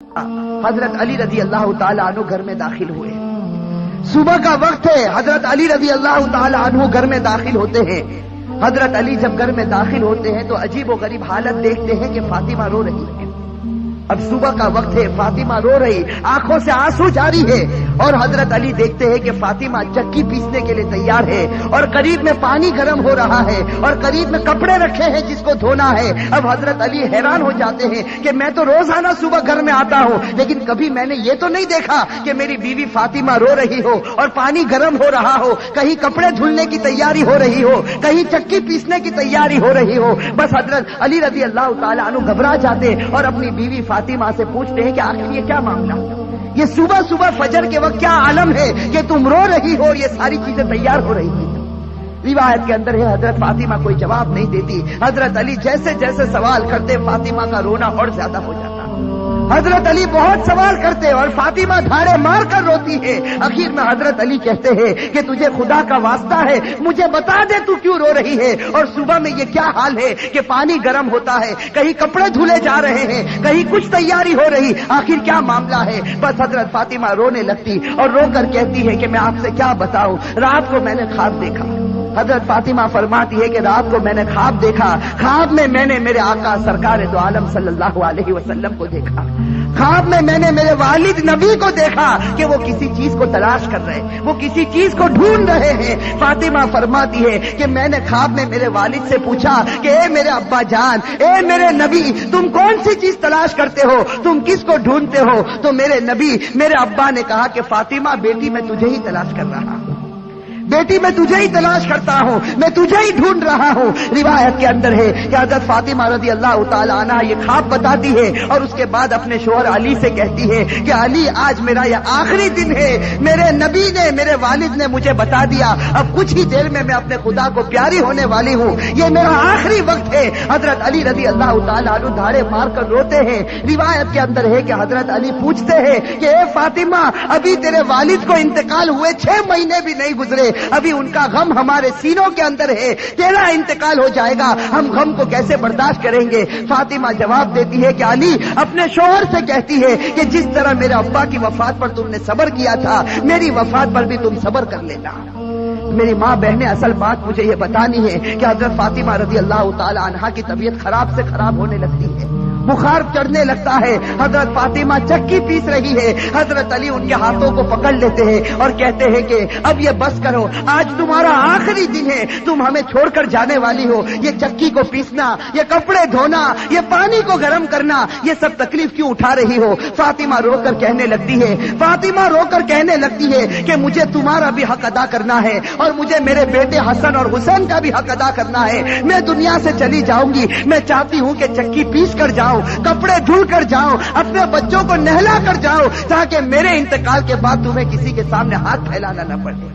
حضرت علی رضی اللہ تعالی عنہ گھر میں داخل ہوئے. صبح کا وقت ہے. حضرت علی رضی اللہ تعالی عنہ گھر میں داخل ہوتے ہیں. حضرت علی جب گھر میں داخل ہوتے ہیں تو عجیب و غریب حالت دیکھتے ہیں کہ فاطمہ رو رہی ہے. اب صبح کا وقت ہے, فاطمہ رو رہی, آنکھوں سے آنسو جاری ہے. اور حضرت علی دیکھتے ہیں کہ فاطمہ چکی پیسنے کے لیے تیار ہے اور قریب میں پانی گرم ہو رہا ہے اور قریب میں کپڑے رکھے ہیں جس کو دھونا ہے. اب حضرت علی حیران ہو جاتے ہیں کہ میں تو روزانہ صبح گھر میں آتا ہوں, لیکن کبھی میں نے یہ تو نہیں دیکھا کہ میری بیوی فاطمہ رو رہی ہو اور پانی گرم ہو رہا ہو, کہیں کپڑے دھلنے کی تیاری ہو رہی ہو, کہیں چکی پیسنے کی تیاری ہو رہی ہو. بس حضرت علی رضی اللہ تعالی عنہ گھبرا جاتے اور اپنی بیوی فاطمہ سے پوچھتے ہیں کہ آخر یہ کیا معاملہ, یہ صبح صبح فجر کے وقت کیا عالم ہے کہ تم رو رہی ہو اور یہ ساری چیزیں تیار ہو رہی ہیں. روایت کے اندر ہے حضرت فاطمہ کوئی جواب نہیں دیتی. حضرت علی جیسے جیسے سوال کرتے فاطمہ کا رونا اور زیادہ ہو جاتا. حضرت علی بہت سوال کرتے اور فاطمہ دھاڑے مار کر روتی ہے. اخیر میں حضرت علی کہتے ہیں کہ تجھے خدا کا واسطہ ہے مجھے بتا دے تو کیوں رو رہی ہے, اور صبح میں یہ کیا حال ہے کہ پانی گرم ہوتا ہے, کہیں کپڑے دھلے جا رہے ہیں, کہیں کچھ تیاری ہو رہی, آخر کیا معاملہ ہے. بس حضرت فاطمہ رونے لگتی اور رو کر کہتی ہے کہ میں آپ سے کیا بتاؤں, رات کو میں نے خواب دیکھا. حضرت فاطمہ فرماتی ہے کہ رات کو میں نے خواب دیکھا, خواب میں میں نے میرے آقا سرکار دو عالم صلی اللہ علیہ وسلم کو دیکھا, خواب میں میں نے میرے والد نبی کو دیکھا کہ وہ کسی چیز کو تلاش کر رہے, وہ کسی چیز کو ڈھونڈ رہے ہیں. فاطمہ فرماتی ہے کہ میں نے خواب میں میرے والد سے پوچھا کہ اے میرے ابا جان, اے میرے نبی, تم کون سی چیز تلاش کرتے ہو, تم کس کو ڈھونڈتے ہو؟ تو میرے نبی, میرے ابا نے کہا کہ فاطمہ بیٹی میں تجھے ہی تلاش کر رہا ہوں, بیٹی میں تجھے ہی تلاش کرتا ہوں, میں تجھے ہی ڈھونڈ رہا ہوں. روایت کے اندر ہے کہ حضرت فاطمہ رضی اللہ تعالی عنہ یہ خواب بتاتی ہے اور اس کے بعد اپنے شوہر علی سے کہتی ہے کہ علی آج میرا یہ آخری دن ہے, میرے نبی نے میرے والد نے مجھے بتا دیا, اب کچھ ہی دیر میں اپنے خدا کو پیاری ہونے والی ہوں, یہ میرا آخری وقت ہے. حضرت علی رضی اللہ تعالی عنہ دھاڑے مار کر روتے ہیں. روایت کے اندر ہے کہ حضرت علی پوچھتے ہیں کہ اے فاطمہ, ابھی تیرے والد کو انتقال ہوئے 6 مہینے بھی نہیں گزرے, ابھی ان کا غم ہمارے سینوں کے اندر ہے, تیرا انتقال ہو جائے گا, ہم غم کو کیسے برداشت کریں گے؟ فاطمہ جواب دیتی ہے کہ علی اپنے شوہر سے کہتی ہے کہ جس طرح میرے ابا کی وفات پر تم نے صبر کیا تھا, میری وفات پر بھی تم صبر کر لینا. میری ماں بہنیں, اصل بات مجھے یہ بتانی ہے کہ حضرت فاطمہ رضی اللہ تعالی عنہا کی طبیعت خراب سے خراب ہونے لگتی ہے, بخار چڑھنے لگتا ہے. حضرت فاطمہ چکی پیس رہی ہے, حضرت علی ان کے ہاتھوں کو پکڑ لیتے ہیں اور کہتے ہیں کہ اب یہ بس کرو, آج تمہارا آخری دن ہے, تم ہمیں چھوڑ کر جانے والی ہو, یہ چکی کو پیسنا, یہ کپڑے دھونا, یہ پانی کو گرم کرنا, یہ سب تکلیف کیوں اٹھا رہی ہو؟ فاطمہ رو کر کہنے لگتی ہے, فاطمہ رو کر کہنے لگتی ہے کہ مجھے تمہارا بھی حق ادا کرنا ہے اور مجھے میرے بیٹے حسن اور حسین کا بھی حق ادا کرنا ہے. میں دنیا سے چلی جاؤں گی, میں چاہتی ہوں کہ چکی پیس کر جاؤں, کپڑے دھل کر جاؤ, اپنے بچوں کو نہلا کر جاؤ, تاکہ میرے انتقال کے بعد تمہیں کسی کے سامنے ہاتھ پھیلانا نہ پڑے,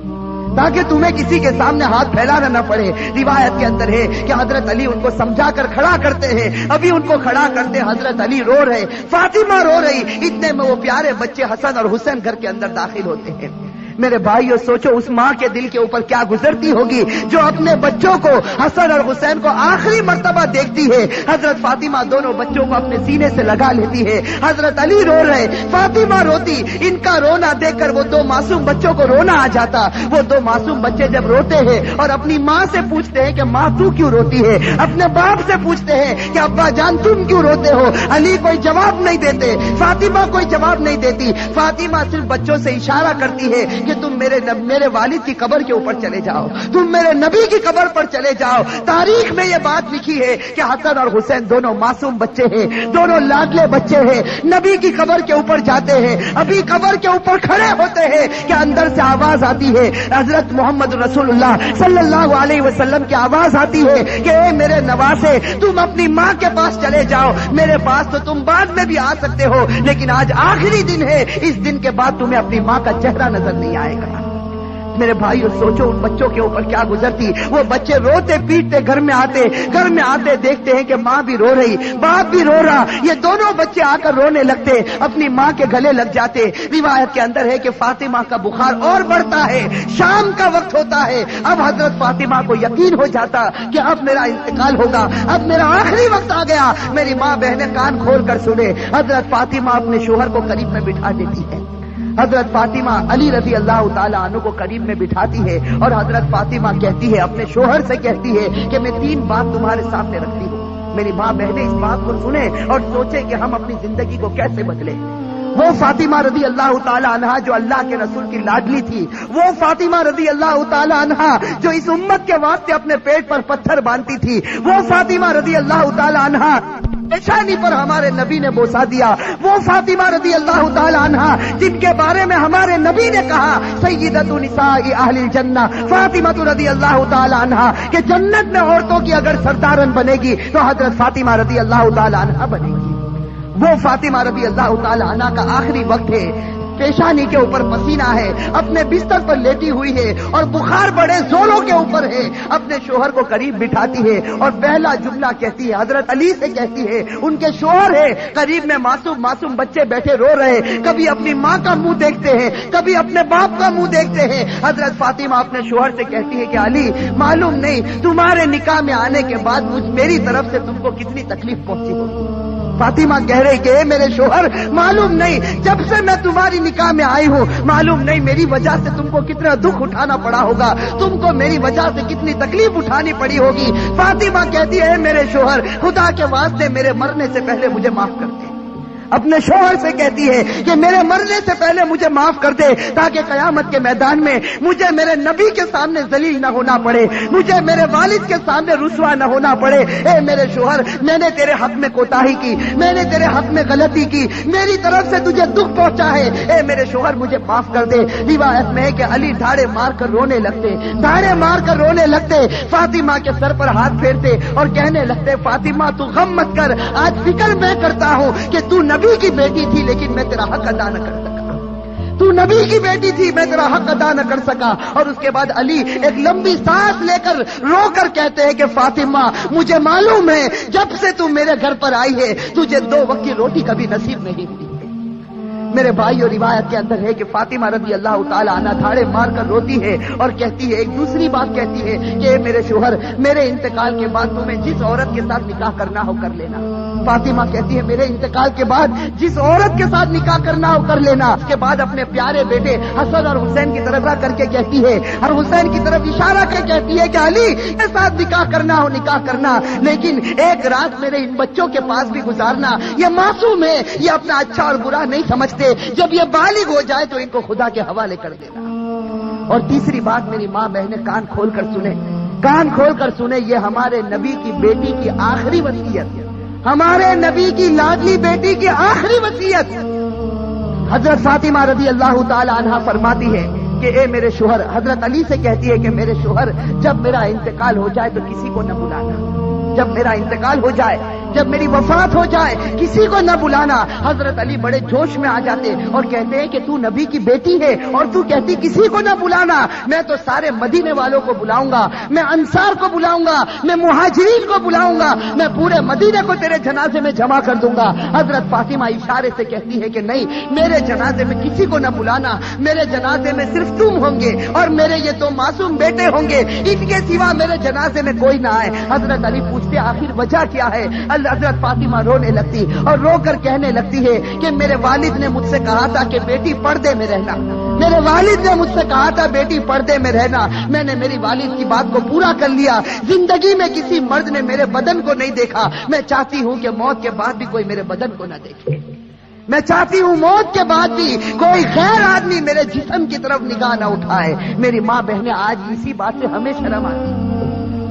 تاکہ تمہیں کسی کے سامنے ہاتھ پھیلانا نہ پڑے. روایت کے اندر ہے کہ حضرت علی ان کو سمجھا کر کھڑا کرتے ہیں, ابھی ان کو کھڑا کرتے حضرت علی رو رہے, فاطمہ رو رہی, اتنے میں وہ پیارے بچے حسن اور حسین گھر کے اندر داخل ہوتے ہیں. میرے بھائیو, سوچو اس ماں کے دل کے اوپر کیا گزرتی ہوگی جو اپنے بچوں کو حسن اور حسین کو آخری مرتبہ دیکھتی ہے. حضرت فاطمہ دونوں بچوں کو اپنے سینے سے لگا لیتی ہے, حضرت علی رو رہے, فاطمہ روتی. ان کا رونا دیکھ کر وہ 2 معصوم بچوں کو رونا آ جاتا. وہ 2 معصوم بچے جب روتے ہیں اور اپنی ماں سے پوچھتے ہیں کہ ماں تو کیوں روتی ہے, اپنے باپ سے پوچھتے ہیں کہ ابا جان تم کیوں روتے ہو, علی کوئی جواب نہیں دیتے, فاطمہ کوئی جواب نہیں دیتی. فاطمہ صرف بچوں سے اشارہ کرتی ہے کہ تم میرے والد کی قبر کے اوپر چلے جاؤ, تم میرے نبی کی قبر پر چلے جاؤ. تاریخ میں یہ بات لکھی ہے کہ حسن اور حسین دونوں معصوم بچے ہیں, دونوں لاڈلے بچے ہیں, نبی کی قبر کے اوپر جاتے ہیں. ابھی قبر کے اوپر کھڑے ہوتے ہیں کہ اندر سے آواز آتی ہے, حضرت محمد رسول اللہ صلی اللہ علیہ وسلم کی آواز آتی ہے کہ اے میرے نواسے, تم اپنی ماں کے پاس چلے جاؤ, میرے پاس تو تم بعد میں بھی آ سکتے ہو, لیکن آج آخری دن ہے, اس دن کے بعد تمہیں اپنی ماں کا چہرہ نظر نہیں آئے گا. میرے بھائیو سوچو ان بچوں کے اوپر کیا گزرتی. وہ بچے روتے پیٹتے گھر میں آتے دیکھتے ہیں کہ ماں بھی رو رہی, باپ بھی رو رہا. یہ دونوں بچے آ کر رونے لگتے, اپنی ماں کے گلے لگ جاتے. روایت کے اندر ہے کہ فاطمہ کا بخار اور بڑھتا ہے. شام کا وقت ہوتا ہے. اب حضرت فاطمہ کو یقین ہو جاتا کہ اب میرا انتقال ہوگا, اب میرا آخری وقت آ گیا. میری ماں بہنیں کان کھول کر سنے. حضرت فاطمہ اپنے شوہر کو قریب میں بٹھا دیتی ہے. حضرت فاطمہ علی رضی اللہ تعالی عنہ کو قریب میں بٹھاتی ہے اور حضرت فاطمہ کہتی ہے, اپنے شوہر سے کہتی ہے کہ میں 3 بات تمہارے سامنے رکھتی ہوں. میری ماں بہنیں اس بات کو سنیں اور سوچیں کہ ہم اپنی زندگی کو کیسے بدلیں. وہ فاطمہ رضی اللہ تعالی عنہا جو اللہ کے رسول کی لاڈلی تھی, وہ فاطمہ رضی اللہ تعالی عنہا جو اس امت کے واسطے اپنے پیٹ پر پتھر باندھتی تھی, وہ فاطمہ رضی اللہ تعالی عنہا پیشانی پر ہمارے نبی نے بوسا دیا, وہ فاطمہ رضی اللہ تعالی عنہا جن کے بارے میں ہمارے نبی نے کہا سیدۃ نساء اہل الجنہ فاطمہ رضی اللہ تعالی عنہا کہ جنت میں عورتوں کی اگر سردارن بنے گی تو حضرت فاطمہ رضی اللہ تعالی عنہا بنے گی. وہ فاطمہ رضی اللہ تعالی عنہا کا آخری وقت ہے, پیشانی کے اوپر پسینہ ہے, اپنے بستر پر لیٹی ہوئی ہے اور بخار بڑے زوروں کے اوپر ہے. اپنے شوہر کو قریب بٹھاتی ہے اور پہلا جملہ کہتی ہے, حضرت علی سے کہتی ہے, ان کے شوہر ہے قریب میں, معصوم بچے بیٹھے رو رہے, کبھی اپنی ماں کا منہ دیکھتے ہیں, کبھی اپنے باپ کا منہ دیکھتے ہیں. حضرت فاطمہ اپنے شوہر سے کہتی ہے کہ علی معلوم نہیں تمہارے نکاح میں آنے کے بعد میری طرف سے تم کو کتنی تکلیف پہنچی ہوگی. فاطمہ کہہ رہی کہ اے میرے شوہر معلوم نہیں جب سے میں تمہاری نکاح میں آئی ہوں معلوم نہیں میری وجہ سے تم کو کتنا دکھ اٹھانا پڑا ہوگا, تم کو میری وجہ سے کتنی تکلیف اٹھانی پڑی ہوگی. فاطمہ کہتی ہے میرے شوہر خدا کے واسطے میرے مرنے سے پہلے مجھے معاف کر دے. اپنے شوہر سے کہتی ہے کہ میرے مرنے سے پہلے مجھے معاف کر دے تاکہ قیامت کے میدان میں مجھے میرے نبی کے سامنے ذلیل نہ ہونا پڑے, مجھے میرے والد کے سامنے رسوا نہ ہونا پڑے. اے میرے شوہر میں نے تیرے حق میں کوتاہی کی, میں نے تیرے حق میں غلطی کی, میری طرف سے تجھے دکھ پہنچا ہے, اے میرے شوہر مجھے معاف کر دے. روایت میں ہے کہ علی دھاڑے مار کر رونے لگتے, فاطمہ کے سر پر ہاتھ پھیرتے اور کہنے لگتے فاطمہ تو غم مت کر, آج فکر میں کرتا ہوں کہ تو نبی کی بیٹی تھی لیکن میں تیرا حق ادا نہ کر سکا, تو نبی کی بیٹی تھی میں تیرا حق ادا نہ کر سکا. اور اس کے بعد علی ایک لمبی سانس لے کر رو کر کہتے ہیں کہ فاطمہ مجھے معلوم ہے جب سے تو میرے گھر پر آئی ہے تجھے 2 وقت کی روٹی کبھی نصیب نہیں ہوئی. میرے بھائیو روایت کے اندر ہے کہ فاطمہ رضی اللہ تعالی عنہ دھاڑے مار کر روتی ہے اور کہتی ہے, ایک دوسری بات کہتی ہے کہ اے میرے شوہر میرے انتقال کے بعد تمہیں جس عورت کے ساتھ نکاح کرنا ہو کر لینا. فاطمہ کہتی ہے میرے انتقال کے بعد جس عورت کے ساتھ نکاح کرنا ہو کر لینا. اس کے بعد اپنے پیارے بیٹے حسن اور حسین کی طرف کر کے کہتی ہے اور حسین کی طرف اشارہ کر کہتی ہے کہ علی کے ساتھ نکاح کرنا ہو نکاح کرنا, لیکن ایک رات میرے ان بچوں کے پاس بھی گزارنا. یہ معصوم ہے, یہ اپنا اچھا اور برا نہیں سمجھتے, جب یہ بالغ ہو جائے تو ان کو خدا کے حوالے کر دینا. اور تیسری بات میری ماں بہنیں کان کھول کر سنیں, یہ ہمارے نبی کی بیٹی کی آخری وصیت, ہمارے نبی کی لاڈلی بیٹی کی آخری وصیت. حضرت فاطمہ رضی اللہ تعالی عنہا فرماتی ہے کہ اے میرے شوہر, حضرت علی سے کہتی ہے کہ میرے شوہر جب میرا انتقال ہو جائے تو کسی کو نہ بلانا, جب میرا انتقال ہو جائے, جب میری وفات ہو جائے کسی کو نہ بلانا. حضرت علی بڑے جوش میں آ جاتے اور کہتے ہیں کہ تو نبی کی بیٹی ہے اور تو کہتی کسی کو نہ بلانا. میں تو سارے مدینے والوں کو بلاؤں گا, میں انصار کو بلاؤں گا, میں مہاجرین کو بلاؤں گا, میں پورے مدینے کو تیرے جنازے میں جمع کر دوں گا. حضرت فاطمہ اشارے سے کہتی ہے کہ نہیں, میرے جنازے میں کسی کو نہ بلانا, میرے جنازے میں صرف تم ہوں گے اور میرے یہ 2 معصوم بیٹے ہوں گے, ان کے سوا میرے جنازے میں کوئی نہ آئے. حضرت علی پوچھتے آخر وجہ کیا ہے؟ حضرت فاطمہ رونے لگتی اور رو کر کہنے لگتی ہے کہ میرے والد نے مجھ سے کہا تھا کہ بیٹی پردے میں رہنا, میرے والد نے مجھ سے کہا تھا بیٹی پردے میں رہنا, میں نے میری والد کی بات کو پورا کر لیا. زندگی میں کسی مرد نے میرے بدن کو نہیں دیکھا, میں چاہتی ہوں کہ موت کے بعد بھی کوئی میرے بدن کو نہ دیکھے, میں چاہتی ہوں موت کے بعد بھی کوئی غیر آدمی میرے جسم کی طرف نگاہ نہ اٹھائے. میری ماں بہنیں آج اسی بات سے ہمیں شرم آتی ہے.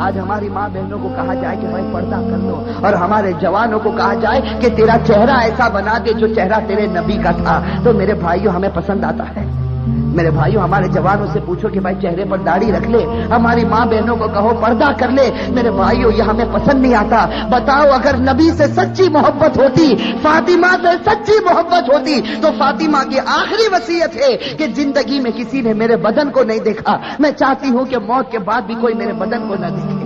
آج ہماری ماں بہنوں کو کہا جائے کہ بھائی پردہ کر دو, اور ہمارے جوانوں کو کہا جائے کہ تیرا چہرہ ایسا بنا دے جو چہرہ تیرے نبی کا تھا, تو میرے بھائیوں ہمیں پسند آتا ہے؟ میرے بھائیوں ہمارے جوانوں سے پوچھو کہ بھائی چہرے پر داڑھی رکھ لے، ہماری ماں بہنوں کو کہو پردہ کر لے، میرے بھائیوں یہ ہمیں پسند نہیں آتا۔ بتاؤ اگر نبی سے سچی محبت ہوتی، فاطمہ سے سچی محبت ہوتی تو فاطمہ کی آخری وصیت ہے کہ زندگی میں کسی نے میرے بدن کو نہیں دیکھا، میں چاہتی ہوں کہ موت کے بعد بھی کوئی میرے بدن کو نہ دیکھے۔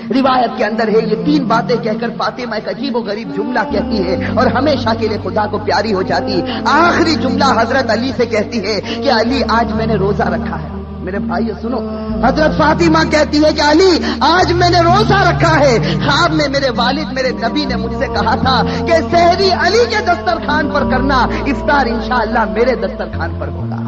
روایت کے اندر ہے یہ 3 باتیں کہہ کر فاطمہ ایک عجیب و غریب جملہ کہتی ہے اور ہمیشہ کے لیے خدا کو پیاری ہو جاتی۔ آخری جملہ حضرت علی سے کہتی ہے کہ علی آج میں نے روزہ رکھا ہے۔ میرے بھائیو سنو، حضرت فاطمہ کہتی ہے کہ علی آج میں نے روزہ رکھا ہے، خواب میں میرے والد میرے نبی نے مجھ سے کہا تھا کہ سحری علی کے دسترخوان پر کرنا، افطار انشاءاللہ میرے دسترخوان پر ہوگا۔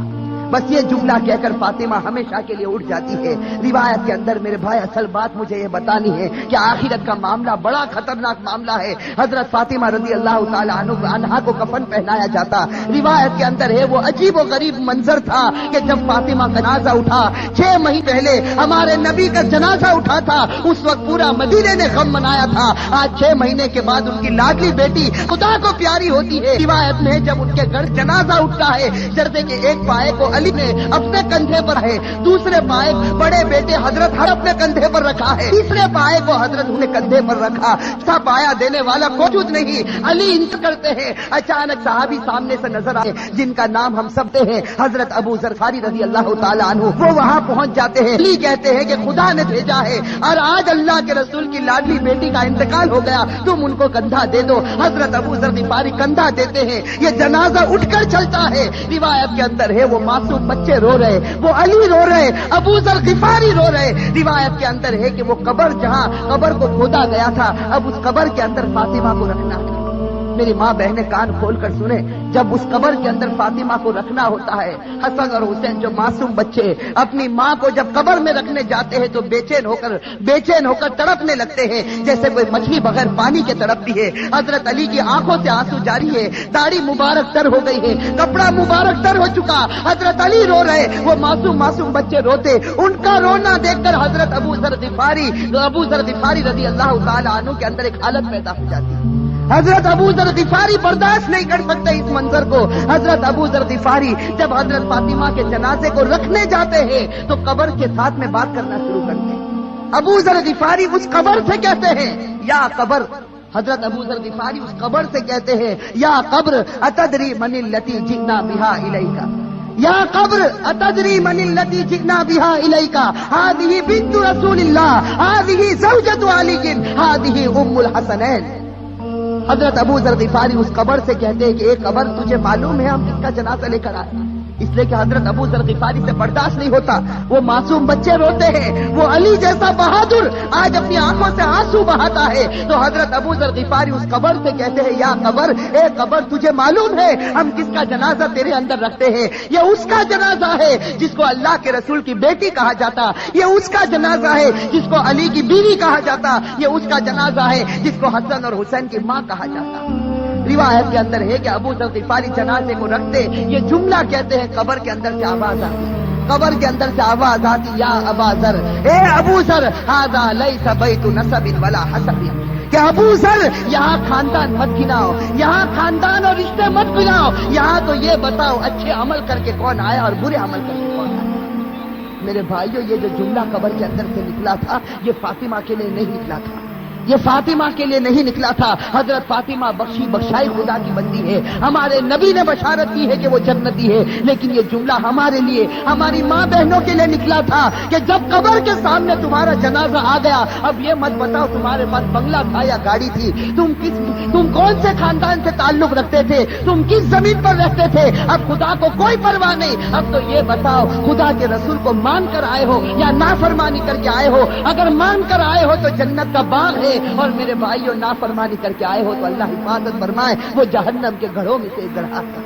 بس یہ جملہ کہہ کر فاطمہ ہمیشہ کے لیے اٹھ جاتی ہے۔ روایت کے اندر میرے بھائی اصل بات مجھے یہ بتانی ہے کہ آخرت کا معاملہ بڑا خطرناک معاملہ ہے۔ حضرت فاطمہ رضی اللہ تعالی عنہا کو کفن پہنایا جاتا۔ روایت کے اندر ہے وہ عجیب و غریب منظر تھا کہ جب فاطمہ کا جنازہ اٹھا، 6 مہینے پہلے ہمارے نبی کا جنازہ اٹھا تھا، اس وقت پورا مدینے نے غم منایا تھا۔ آج 6 مہینے کے بعد ان کی لاڈلی بیٹی خدا کو پیاری ہوتی ہے۔ روایت میں جب ان کے گھر جنازہ اٹھتا ہے، جردے کے ایک پائے کو علی نے اپنے کندھے پر ہے، دوسرے پائے بڑے بیٹے حضرت ہر اپنے کندھے پر رکھا ہے، تیسرے پائے کو حضرت نے کندھے پر رکھا، سب پایا دینے والا موجود نہیں، علی انتظار کرتے ہیں۔ اچانک صحابی سامنے سے نظر آئے جن کا نام ہم سب سے ہیں، حضرت ابو ذر غفاری رضی اللہ تعالی عنہ، وہ وہاں پہنچ جاتے ہیں۔ علی کہتے ہیں کہ خدا نے بھیجا ہے اور آج اللہ کے رسول کی لاڈلی بیٹی کا انتقال ہو گیا، تم ان کو کندھا دے دو۔ حضرت ابو ذر غفاری کندھا دیتے ہیں، یہ جنازہ اٹھ کر چلتا ہے۔ روایت کے اندر ہے وہ معصوم بچے رو رہے، وہ علی رو رہے، ابو ذر غفاری رو رہے۔ روایت کے اندر ہے کہ وہ قبر جہاں قبر کو کھودا گیا تھا، اب اس قبر کے اندر فاطمہ کو رکھنا تھا۔ میری ماں بہنیں کان کھول کر سنیں، جب اس قبر کے اندر فاطمہ کو رکھنا ہوتا ہے، حسن اور حسین جو معصوم بچے اپنی ماں کو جب قبر میں رکھنے جاتے ہیں تو بے چین ہو کر تڑپنے لگتے ہیں جیسے کوئی مچھلی بغیر پانی کے تڑپتی ہے۔ حضرت علی کی آنکھوں سے آنسو جاری ہے، داڑھی مبارک تر ہو گئی ہے، کپڑا مبارک تر ہو چکا، حضرت علی رو رہے، وہ معصوم بچے روتے، ان کا رونا دیکھ کر حضرت ابو ذر غفاری رضی اللہ تعالی عنہ کے اندر ایک حالت پیدا ہو جاتی ہے۔ حضرت ابو ذر غفاری برداشت نہیں کر سکتے اس منظر کو۔ حضرت ابو ذر غفاری جب حضرت فاطمہ کے جنازے کو رکھنے جاتے ہیں تو قبر کے ساتھ میں بات کرنا شروع کرتے ہیں۔ ابو ذر غفاری اس قبر سے کہتے ہیں یا قبر، حضرت ابو ذر غفاری اس قبر سے کہتے ہیں یا قبر اتدری من التی جئنا بها الیک، یا قبر اتدری من التی جئنا بها الیک، هذه بنت رسول اللہ، هذه زوجۃ علی، هذه ام الحسنین۔ حضرت ابو ذر غفاری اس قبر سے کہتے ہیں کہ ایک قبر تجھے معلوم ہے ہم کس کا جنازہ لے کر آئے؟ اس لیے کہ حضرت ابو ذر غفاری سے برداشت نہیں ہوتا، وہ معصوم بچے روتے ہیں، وہ علی جیسا بہادر آج اپنی آنکھوں سے آنسو بہاتا ہے، تو حضرت ابو ذر غفاری اس قبر سے کہتے ہیں یا قبر، اے قبر تجھے معلوم ہے ہم کس کا جنازہ تیرے اندر رکھتے ہیں؟ یہ اس کا جنازہ ہے جس کو اللہ کے رسول کی بیٹی کہا جاتا، یہ اس کا جنازہ ہے جس کو علی کی بیوی کہا جاتا، یہ اس کا جنازہ ہے جس کو حسن اور حسین کی ماں کہا جاتا۔ روایت کے اندر ہے کہ ابو ذر غفاری جنازے کو رکھتے، یہ جملہ کہتے ہیں، قبر کے اندر سے آواز آتی، قبر کے اندر سے آواز آتی یا ابا ذر، اے ابو ذر، ھذا لیس بیت نسب ولا حسب، کہ ابو ذر یہاں خاندان مت گناؤ، یہاں خاندان اور رشتے مت گناؤ، یہاں تو یہ بتاؤ اچھے عمل کر کے کون آیا اور برے عمل کر کے کون آیا۔ میرے بھائیو یہ جو جملہ قبر کے اندر سے نکلا تھا یہ فاطمہ کے لیے نہیں نکلا تھا، یہ فاطمہ کے لیے نہیں نکلا تھا۔ حضرت فاطمہ بخشائی خدا کی بندی ہے، ہمارے نبی نے بشارت کی ہے کہ وہ جنتی ہے، لیکن یہ جملہ ہمارے لیے، ہماری ماں بہنوں کے لیے نکلا تھا کہ جب قبر کے سامنے تمہارا جنازہ آ گیا، اب یہ مت بتاؤ تمہارے پاس بنگلہ تھا یا گاڑی تھی، تم کون سے خاندان سے تعلق رکھتے تھے، تم کس زمین پر رہتے تھے، اب خدا کو کوئی پرواہ نہیں، اب تو یہ بتاؤ خدا کے رسول کو مان کر آئے ہو یا نافرمانی کر کے آئے ہو؟ اگر مان کر آئے ہو تو جنت کا باغ ہے، اور میرے بھائیوں نافرمانی کر کے آئے ہو تو اللہ حفاظت فرمائے، وہ جہنم کے گڑھوں میں سے ایک گڑھا ہے۔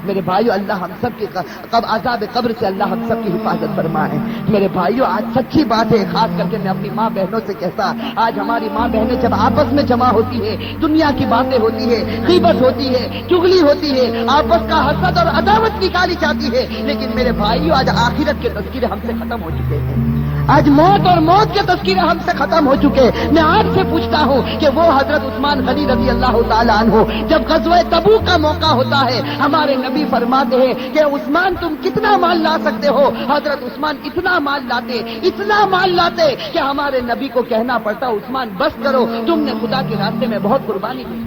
میرے بھائیوں اللہ ہم سب کی عذاب قبر سے اللہ ہم سب کی حفاظت فرمائے۔ میرے بھائیوں آج سچی بات ہے، خاص کر کے میں اپنی ماں بہنوں سے کہتا، آج ہماری ماں بہنیں جب آپس میں جمع ہوتی ہے، دنیا کی باتیں ہوتی ہے، غیبت ہوتی ہے، چغلی ہوتی ہے، آپس کا حسد اور عداوت نکالی جاتی ہے، لیکن میرے بھائیوں آج آخرت کے تذکرے ہم سے ختم ہو چکے ہیں۔ آج موت اور موت کے تذکرے ہم سے ختم ہو چکے. میں آپ سے پوچھتا ہوں کہ وہ حضرت عثمان غنی رضی اللہ تعالیٰ عنہ جب غزوہ تبوک کا موقع ہوتا ہے, ہمارے نبی فرماتے ہیں کہ عثمان تم کتنا مال لا سکتے ہو. حضرت عثمان اتنا مال لاتے کہ ہمارے نبی کو کہنا پڑتا عثمان بس کرو, تم نے خدا کے راستے میں بہت قربانی دی.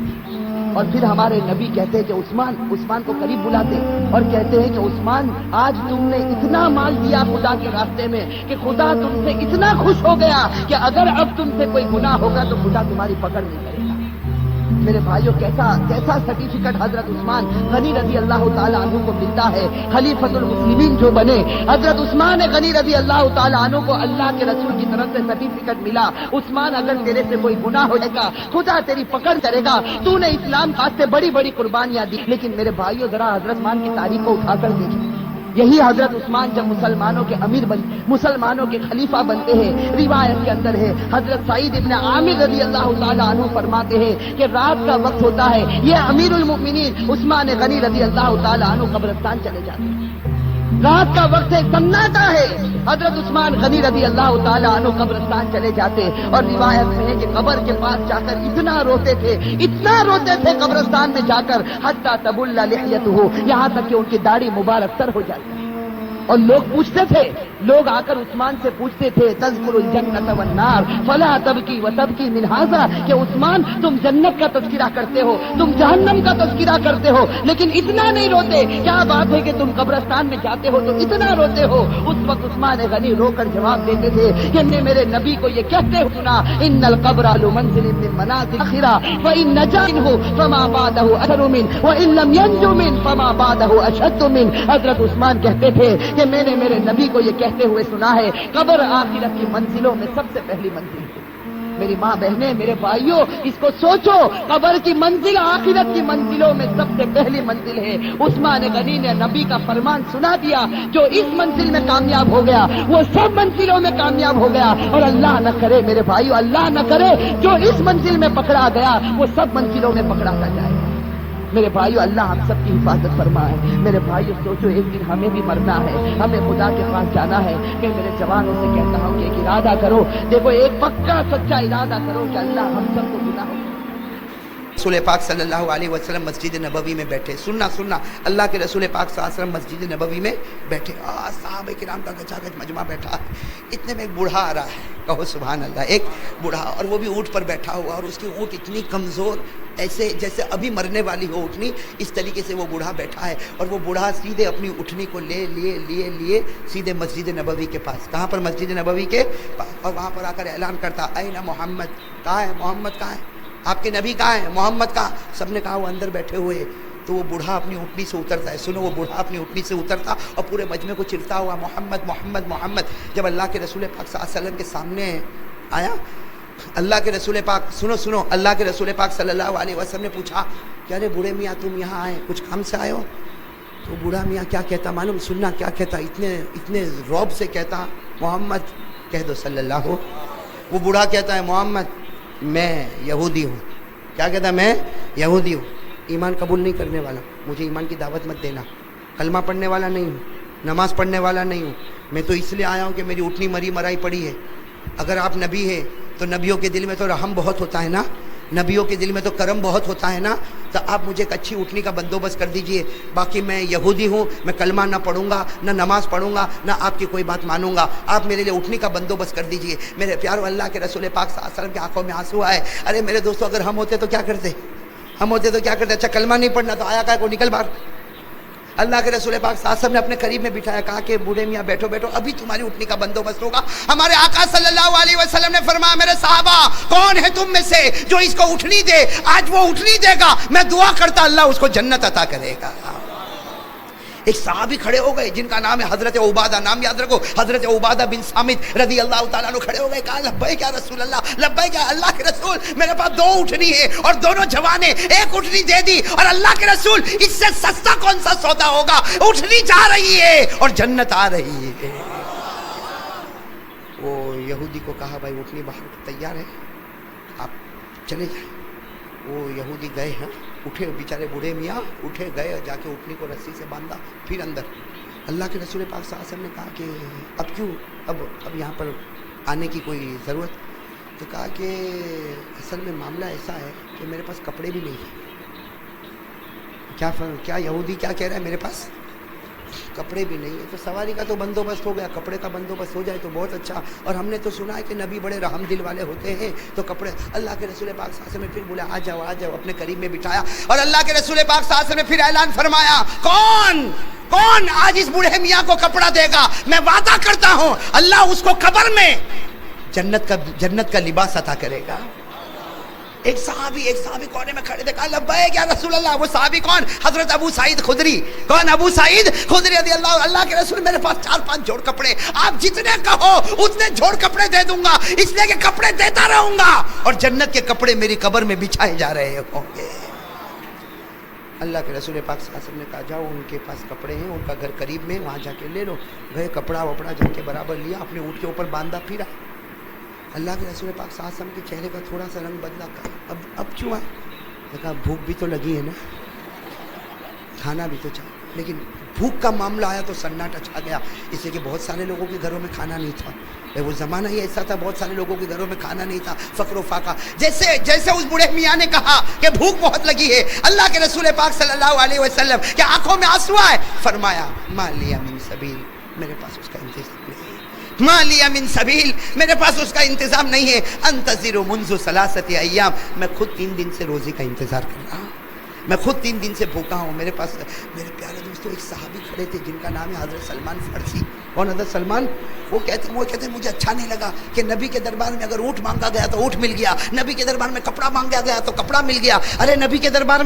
اور پھر ہمارے نبی کہتے ہیں کہ عثمان کو قریب بلاتے اور کہتے ہیں کہ عثمان آج تم نے اتنا مال دیا خدا کے راستے میں کہ خدا تم سے اتنا خوش ہو گیا کہ اگر اب تم سے کوئی گناہ ہوگا تو خدا تمہاری پکڑ نہیں کرے گا. میرے بھائیوں, کیسا سرٹیفکیٹ حضرت عثمان غنی رضی اللہ تعالیٰ عنہ کو ملتا ہے. خلیفۃ المسلمین جو بنے حضرت عثمان غنی رضی اللہ تعالیٰ عنہ کو اللہ کے رسول کی طرف سے سرٹیفکیٹ ملا. عثمان اگر تیرے سے کوئی گناہ ہو جائے گا خدا تیری پکڑ کرے گا. تو نے اسلام واسطے بڑی بڑی قربانیاں دی. لیکن میرے بھائیوں ذرا حضرت عثمان کی تاریخ کو اٹھا کر دیکھیں. یہی حضرت عثمان جب مسلمانوں کے امیر مسلمانوں کے خلیفہ بنتے ہیں, روایت کے اندر ہے حضرت سعید ابن عامر رضی اللہ تعالیٰ عنہ فرماتے ہیں کہ رات کا وقت ہوتا ہے, یہ امیر المؤمنین عثمان غنی رضی اللہ تعالیٰ عنہ قبرستان چلے جاتے ہیں. رات کا وقت ہے, سناٹا ہے, حضرت عثمان غنی رضی اللہ تعالیٰ عنہ قبرستان چلے جاتے. اور روایت میں ہے کہ قبر کے پاس جا کر اتنا روتے تھے قبرستان میں جا کر, حتی تبل لحیتہ, یہاں تک کہ ان کی داڑھی مبارک تر ہو جاتی. اور لوگ پوچھتے تھے, لوگ آ کر عثمان سے پوچھتے تھے تذکر الجنت والنار فلا تبکی وتبکی من ھذا, کہ عثمان تم جنت کا تذکرہ کرتے ہو, تم جہنم کا تذکرہ کرتے ہو, لیکن اتنا نہیں روتے. کیا بات ہے کہ تم قبرستان میں جاتے ہو تو اتنا روتے ہو؟ اس وقت عثمان غنی رو کر جواب دیتے تھے کہ میں میرے نبی کو یہ کہتے ہوئے سنا, ان القبر لمنزل من منازل الاخرہ فان نجا منہ فما بعدہ اشر منہ وان لم ینج منہ فما بعدہ اشد منہ. حضرت عثمان کہتے تھے کہ میں نے میرے نبی کو یہ کہتے ہوئے سنا ہے قبر آخرت کی منزلوں میں سب سے پہلی منزل ہے. میری ماں بہنیں, میرے بھائیوں, اس کو سوچو, قبر کی منزل آخرت کی منزلوں میں سب سے پہلی منزل ہے. عثمان غنی نے نبی کا فرمان سنا دیا, جو اس منزل میں کامیاب ہو گیا وہ سب منزلوں میں کامیاب ہو گیا. اور اللہ نہ کرے میرے بھائیوں, اللہ نہ کرے جو اس منزل میں پکڑا گیا وہ سب منزلوں میں پکڑاتا جائے. میرے بھائیو, اللہ ہم سب کی حفاظت فرمائے. میرے بھائیو سوچو, ایک دن ہمیں بھی مرنا ہے, ہمیں خدا کے پاس جانا ہے. کہ میرے جوانوں سے کہتا ہوں کہ ایک ارادہ کرو, دیکھو ایک پکا سچا ارادہ کرو کہ اللہ ہم سب کو گناہوں. رسول پاک صلی اللہ علیہ وسلم مسجد نبوی میں بیٹھے, سننا اللہ کے رسول پاک صلی اللہ علیہ وسلم مسجد نبوی میں بیٹھے, صحابہ کرام کا گچا گچ مجمع بیٹھا. اتنے میں ایک بوڑھا آ رہا ہے, کہو سبحان اللہ, ایک بوڑھا, اور وہ بھی اونٹ پر بیٹھا ہوا, اور اس کی اونٹ اتنی کمزور, ایسے جیسے ابھی مرنے والی ہو اٹھنی, اس طریقے سے وہ بوڑھا بیٹھا ہے. اور وہ بوڑھا سیدھے اپنی اٹھنی کو لیے سیدھے مسجد نبوی کے پاس. کہاں پر؟ مسجد نبوی کے پاس. اور وہاں پر آ کر اعلان کرتا, این محمد, کہاں ہے محمد, کہاں ہے آپ کے نبی, کہاں ہے محمد, کہاں؟ سب نے کہا وہ اندر بیٹھے ہوئے. تو وہ بوڑھا اپنی اٹھنی سے اترتا ہے, سنو, وہ بوڑھا اپنی اٹھنی سے اترتا اور پورے مجمع کو چڑھتا ہوا محمد محمد محمد. جب اللہ کے رسول پاک صلی اللہ علیہ وسلم کے سامنے آیا, اللہ کے رسول پاک, سنو, اللہ کے رسول پاک صلی اللہ علیہ وسلم نے پوچھا کہ ارے بوڑھے میاں تم یہاں آئے, کچھ کام سے آئے ہو؟ تو بوڑھا میاں کیا کہتا معلوم, سننا کیا کہتا, اتنے رعب سے کہتا, محمد کہہ دو صلی اللہ ہو. وہ بوڑھا کہتا ہے محمد میں یہودی ہوں. کیا کہتا ہے؟ میں یہودی ہوں, ایمان قبول نہیں کرنے والا, مجھے ایمان کی دعوت مت دینا, کلمہ پڑھنے والا نہیں ہوں, نماز پڑھنے والا نہیں ہوں, میں تو اس لیے آیا ہوں کہ میری اٹھنی مرائی پڑی ہے. اگر آپ نبی ہے تو نبیوں کے دل میں تو رحم بہت ہوتا ہے نا, نبیوں کے دل میں تو کرم بہت ہوتا ہے نا, تو آپ مجھے ایک اچھی اٹھنی کا بندوبست کر دیجئے. باقی میں یہودی ہوں, میں کلمہ نہ پڑھوں گا, نہ نماز پڑھوں گا, نہ آپ کی کوئی بات مانوں گا, آپ میرے لیے اٹھنی کا بندوبست کر دیجئے. میرے پیارو, اللہ کے رسول پاک صلی اللہ علیہ وسلم کی آنکھوں میں آنسو آئے. ارے میرے دوستو, اگر ہم ہوتے تو کیا کرتے, اچھا کلمہ نہیں پڑھنا تو آیا کا کو نکل باہر. اللہ کے رسول پاک صلی اللہ علیہ وسلم نے اپنے قریب میں بٹھایا, کہا کہ بوڑھے میاں بیٹھو, ابھی تمہاری اٹھنے کا بندوبست ہوگا. ہمارے آقا صلی اللہ علیہ وسلم نے فرمایا, میرے صحابہ کون ہے تم میں سے جو اس کو اٹھنی دے؟ آج وہ اٹھنی دے گا, میں دعا کرتا اللہ اس کو جنت عطا کرے گا. ایک صحابی کھڑے ہو گئے جن کا نام ہے حضرت عبادہ, نام یاد رکھو, حضرت عبادہ بن صامت رضی اللہ تعالیٰ عنہ کھڑے ہو گئے. کہا لبیک یا رسول اللہ, لبیک یا اللہ کے رسول, میرے پاس 2 اٹھنی ہے اور دونوں جوانے, ایک اٹھنی دے دی. اور اللہ کے رسول, اس سے سستا کون سا سودا ہوگا, اٹھنی جا رہی ہے اور جنت آ رہی ہے. وہ یہودی کو کہا بھائی اٹھنی باہر تیار ہے, آپ چلے جائیں. وہ یہودی گئے ہیں, اٹھے بیچارے بوڑھے میاں اٹھے, گئے جا کے اٹھنی کو رسی سے باندھا, پھر اندر اللہ کے رسول پاک صلی اللہ علیہ وسلم نے کہا کہ اب کیوں اب یہاں پر آنے کی کوئی ضرورت؟ تو کہا کہ اصل میں معاملہ ایسا ہے کہ میرے پاس کپڑے بھی نہیں ہیں۔ کیا یہودی کیا کہہ رہا ہے؟ میرے پاس کپڑے بھی نہیں ہیں۔ تو سواری کا تو بندوبست ہو گیا، کپڑے کا بندوبست ہو جائے تو بہت اچھا۔ اور ہم نے تو سنا ہے کہ نبی بڑے رحم دل والے ہوتے ہیں، تو کپڑے اللہ کے رسول پاک صلی اللہ علیہ وسلم نے پھر بولا آ جاؤ، اپنے قریب میں بٹھایا، اور اللہ کے رسول پاک صلی اللہ علیہ وسلم نے پھر اعلان فرمایا، کون آج اس بوڑھے میاں کو کپڑا دے گا؟ میں وعدہ کرتا ہوں اللہ اس کو قبر میں جنت کا لباس عطا کرے گا۔ ایک صحابی کونے میں کھڑے تھے، کہا لبیک یا رسول اللہ۔ وہ صحابی کون؟ حضرت ابو سعید خدری۔ کون؟ ابو سعید خدری رضی اللہ کے رسول، میرے پاس 4-5 جوڑ کپڑے، آپ جتنے کہو اتنے جوڑ کپڑے دے دوں گا، اس لیے کہ کپڑے دیتا رہوں گا، اور جنت کے کپڑے میری قبر میں بچھائے جا رہے ہوں گے۔ اللہ کے رسول پاک صلی اللہ علیہ وسلم نے کہا جاؤ، ان کے پاس کپڑے ہیں، ان کا گھر قریب میں، وہاں جا کے لے لو۔ گئے، کپڑا وپڑا جا کے برابر لیا، اپنے اونٹ کے اوپر باندھا، پھرا۔ اللہ کے رسول پاک صلی اللہ علیہ وسلم کے چہرے کا تھوڑا سا رنگ بدلا، کہا اب کیوں آئے؟ کہا بھوک بھی تو لگی ہے نا، کھانا بھی تو چاہیے۔ لیکن بھوک کا معاملہ آیا تو سناٹا چھا گیا، اس لیے کہ بہت سارے لوگوں کے گھروں میں کھانا نہیں تھا۔ وہ زمانہ ہی ایسا تھا، بہت سارے لوگوں کے گھروں میں کھانا نہیں تھا، فقر و فاقہ۔ جیسے اس بوڑھے میاں نے کہا کہ بھوک بہت لگی ہے، اللہ کے رسول پاک صلی اللہ علیہ وسلم کے آنکھوں میں آنسو آئے، فرمایا ما لی من سبیل، میرے پاس اس کا انتظام نہیں ہے، ما لی من سبیل، میرے پاس اس کا انتظام نہیں ہے، انتظر منذ 3 ایام، میں خود 3 دن سے روزی کا انتظار کر رہا ہوں، میں خود 3 دن سے بھوکا ہوں۔ میرے پاس، میرے پیارے دوستو، ایک صحابی کھڑے تھے جن کا نام ہے حضرت سلمان فارسی۔ کون حضرت سلمان؟ وہ کہتے ہیں مجھے اچھا نہیں لگا کہ نبی کے دربار میں اگر اونٹ مانگا گیا تو اونٹ مل گیا، نبی کے دربار میں کپڑا مانگا گیا تو کپڑا مل گیا، نبی کے دربار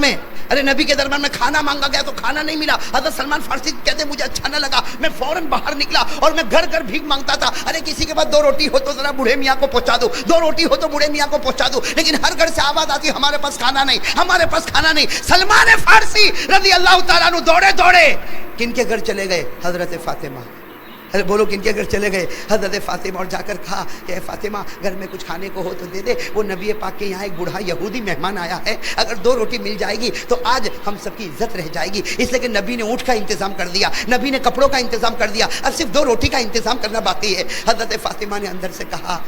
میں کھانا مانگا گیا تو کھانا نہیں ملا۔ حضرت سلمان فارسی کہتے ہیں مجھے اچھا نہ لگا، میں فوراً باہر نکلا اور میں گھر گھر بھیک مانگتا تھا، کسی کے پاس 2 روٹی ہو تو ذرا بوڑھے میاں کو پہنچا دو، 2 روٹی ہو تو بوڑھے میاں کو پہنچا دو، لیکن ہر گھر سے آواز آتی ہمارے پاس کھانا نہیں، ہمارے پاس کھانا نہیں۔ سلمان فارسی رضی اللہ تعالیٰ عنہ دوڑے کن کے گھر چلے گئے؟ حضرت فاطمہ۔ بولو کن کے گھر چلے گئے؟ حضرت فاطمہ، اور جا کر کہا کہ اے فاطمہ گھر میں کچھ کھانے کو ہو تو دے دے، وہ نبی پاک کے یہاں ایک بوڑھا یہودی مہمان آیا ہے، اگر 2 روٹی مل جائے گی تو آج ہم سب کی عزت رہ جائے گی، اس لیے کہ نبی نے اونٹ کا انتظام کر دیا، نبی نے کپڑوں کا انتظام کر دیا، اب صرف 2 روٹی کا انتظام کرنا باقی ہے۔ حضرت فاطمہ نے اندر سے کہا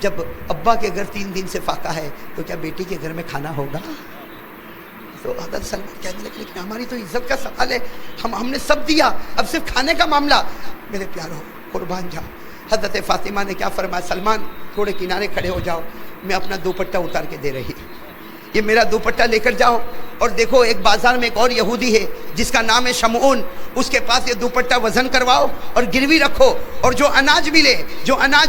جب ابا کے گھر 3 دن سے فاقہ ہے تو کیا بیٹی کے گھر میں کھانا ہوگا؟ تو حضرت سلمان کہنے لگے لیکن ہماری تو عزت کا سوال ہے، ہم نے سب دیا، اب صرف کھانے کا معاملہ۔ میرے پیارو قربان جاؤ، حضرت فاطمہ نے کیا فرمایا؟ سلمان تھوڑے کنارے کھڑے ہو جاؤ، میں اپنا دوپٹہ اتار کے دے رہی، یہ میرا دوپٹہ لے کر جاؤ، اور دیکھو ایک بازار میں ایک اور یہودی ہے جس کا نام ہے شمعون، اس کے پاس یہ دوپٹہ وزن کرواؤ اور گروی رکھو، اور جو اناج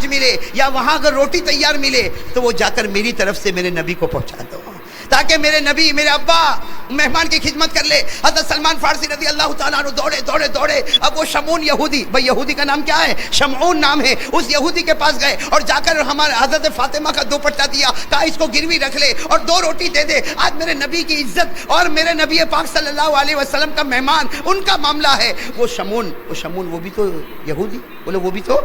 ملے یا وہاں اگر روٹی تیار ملے تو وہ جا کر میری طرف سے میرے نبی کو پہنچا دو، تاکہ میرے نبی، میرے ابا مہمان کی خدمت کر لے۔ حضرت سلمان فارسی رضی اللہ تعالیٰ عنہ دوڑے، اب وہ شمعون یہودی، بھائی یہودی کا نام کیا ہے؟ شمعون نام ہے، اس یہودی کے پاس گئے اور جا کر ہمارے حضرت فاطمہ کا دوپٹہ دیا، کہا اس کو گروی رکھ لے اور 2 روٹی دے دے، آج میرے نبی کی عزت اور میرے نبی پاک صلی اللہ علیہ وسلم کا مہمان، ان کا معاملہ ہے۔ وہ شمعون وہ بھی تو یہودی، بولے وہ بھی تو۔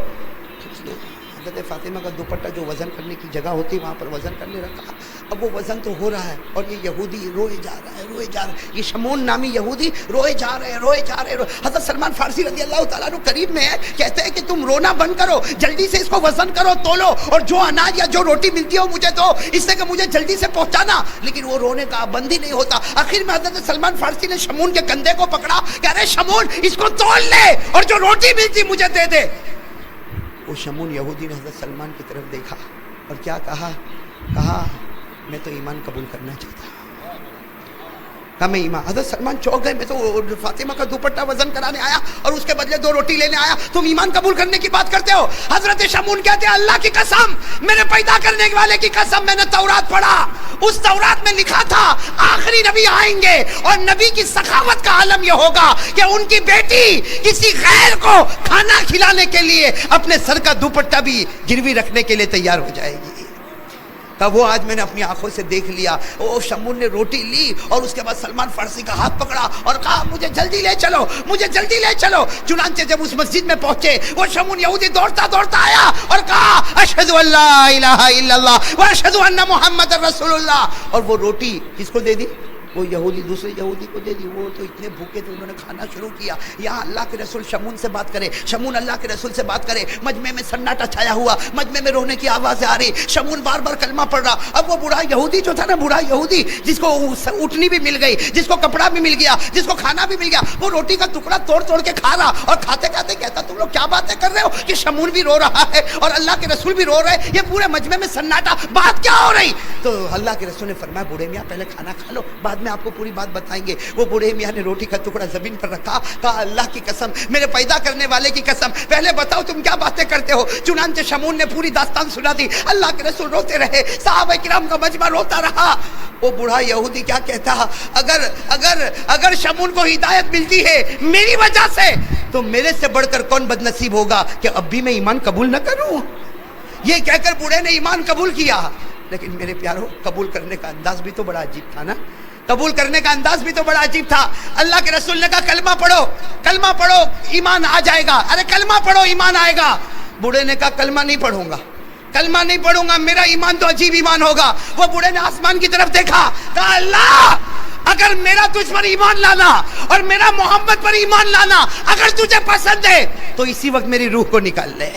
حضرت فاطمہ کا دوپٹہ جو وزن کرنے کی جگہ ہوتی وہاں پر وزن کرنے رکھا، اب وہ وزن تو ہو رہا ہے اور یہ یہودی روئے جا رہا ہے، یہ شمعون نامی یہودی روئے جا رہے ہیں۔ حضرت سلمان فارسی رضی اللہ تعالیٰ عنہ قریب میں ہے، کہتے ہیں کہ تم رونا بند کرو، جلدی سے اس کو وزن کرو، تولو، اور جو اناج یا جو روٹی ملتی ہو مجھے دو، اس سے کہ مجھے جلدی سے پہنچانا۔ لیکن وہ رونے کا بند ہی نہیں ہوتا۔ آخر میں حضرت سلمان فارسی نے شمعون کے کندھے کو پکڑا، کہہ رہے شمعون اس کو تول لے اور جو روٹی ملتی مجھے دے دے۔ وہ شمعون یہودی نے حضرت سلمان کی طرف دیکھا اور کیا کہا میں تو ایمان قبول کرنا چاہتا ہوں، کہا میں ایمان۔ حضرت سلمان چوک گئے، میں تو فاطمہ کا دوپٹہ وزن کرانے آیا اور اس کے بدلے 2 روٹی لینے آیا، تم ایمان قبول کرنے کی بات کرتے ہو؟ حضرت شمعون کہتے ہیں اللہ کی قسم، میرے پیدا کرنے والے کی قسم، میں نے تورات پڑھا، اس تورات میں لکھا تھا آخری نبی آئیں گے اور نبی کی سخاوت کا عالم یہ ہوگا کہ ان کی بیٹی کسی غیر کو کھانا کھلانے کے لیے اپنے سر کا دوپٹہ بھی گروی رکھنے کے لیے تیار ہو جائے گی۔ وہ آج میں نے اپنی آنکھوں سے دیکھ لیا۔ وہ شمعون نے روٹی لی اور اس کے بعد سلمان فارسی کا ہاتھ پکڑا اور کہا مجھے جلدی لے چلو۔ چنانچہ جب اس مسجد میں پہنچے وہ شمعون یہودی دوڑتا آیا اور کہا اشہد ان لا الہ الا اللہ واشہد ان محمد رسول اللہ، اور وہ روٹی کس کو دے دی؟ وہ یہودی دوسرے یہودی کو دے دی، وہ تو اتنے بھوکے تھے، انہوں نے کھانا شروع کیا. یہاں اللہ کے رسول شمون سے بات کرے، شمون اللہ کے رسول سے بات کرے، مجمع میں سناٹا چھایا ہوا، مجمع میں رونے کی آوازیں آ رہی، شمون بار بار کلمہ پڑھ رہا. اب وہ بوڑھا یہودی جو تھا نا، بوڑھا یہودی جس کو اٹھنی بھی مل گئی، جس کو کپڑا بھی مل گیا، جس کو کھانا بھی مل گیا، وہ روٹی کا ٹکڑا توڑ توڑ کے کھا رہا، اور کھاتے کھاتے کہتا تم لوگ کیا باتیں کر رہے ہو کہ شمون بھی رو رہا ہے اور اللہ کے رسول بھی رو رہے، یہ پورے مجمع میں سناٹا، بات کیا ہو رہی؟ تو اللہ کے رسول نے فرمایا بوڑھے میاں پہلے کھانا کھا لو، بعد میں آپ کو پوری بات بتائیں گے. وہ بوڑھے میاں نے روٹی کا ٹکڑا زمین پر رکھا، کہا اللہ کی قسم، میرے پیدا کرنے والے کی قسم، پہلے بتاؤ تم کیا باتیں کرتے ہو. چنانچہ شمون نے پوری داستان سنا دی. اللہ کے رسول روتے رہے، صحابہ کرام کا مجمع روتا رہا. وہ بوڑھا یہودی کیا کہتا، اگر شمون کو ہدایت ملتی ہے میری وجہ سے تو میرے سے بڑھ کر کون بد نصیب ہوگا کہ اب بھی میں ایمان قبول نہ کروں. یہ کہہ کر بوڑھے نے ایمان قبول کیا. لیکن میرے پیاروں، قبول کرنے کا انداز بھی تو بڑا عجیب تھا نا، قبول کرنے کا انداز بھی تو بڑا عجیب تھا. اللہ کے رسول نے کہا کلمہ پڑھو، کلمہ پڑھو ایمان آ جائے گا. ارے کلمہ پڑھو ایمان آئے گا. بوڑھے نے کہا کلمہ نہیں پڑھوں گا، کلمہ نہیں پڑھوں گا، میرا ایمان تو عجیب ایمان ہوگا. وہ بوڑھے نے آسمان کی طرف دیکھا، کہا اللہ اگر میرا تجھ پر ایمان لانا اور میرا محمد پر ایمان لانا اگر تجھے پسند ہے تو اسی وقت میری روح کو نکال لے.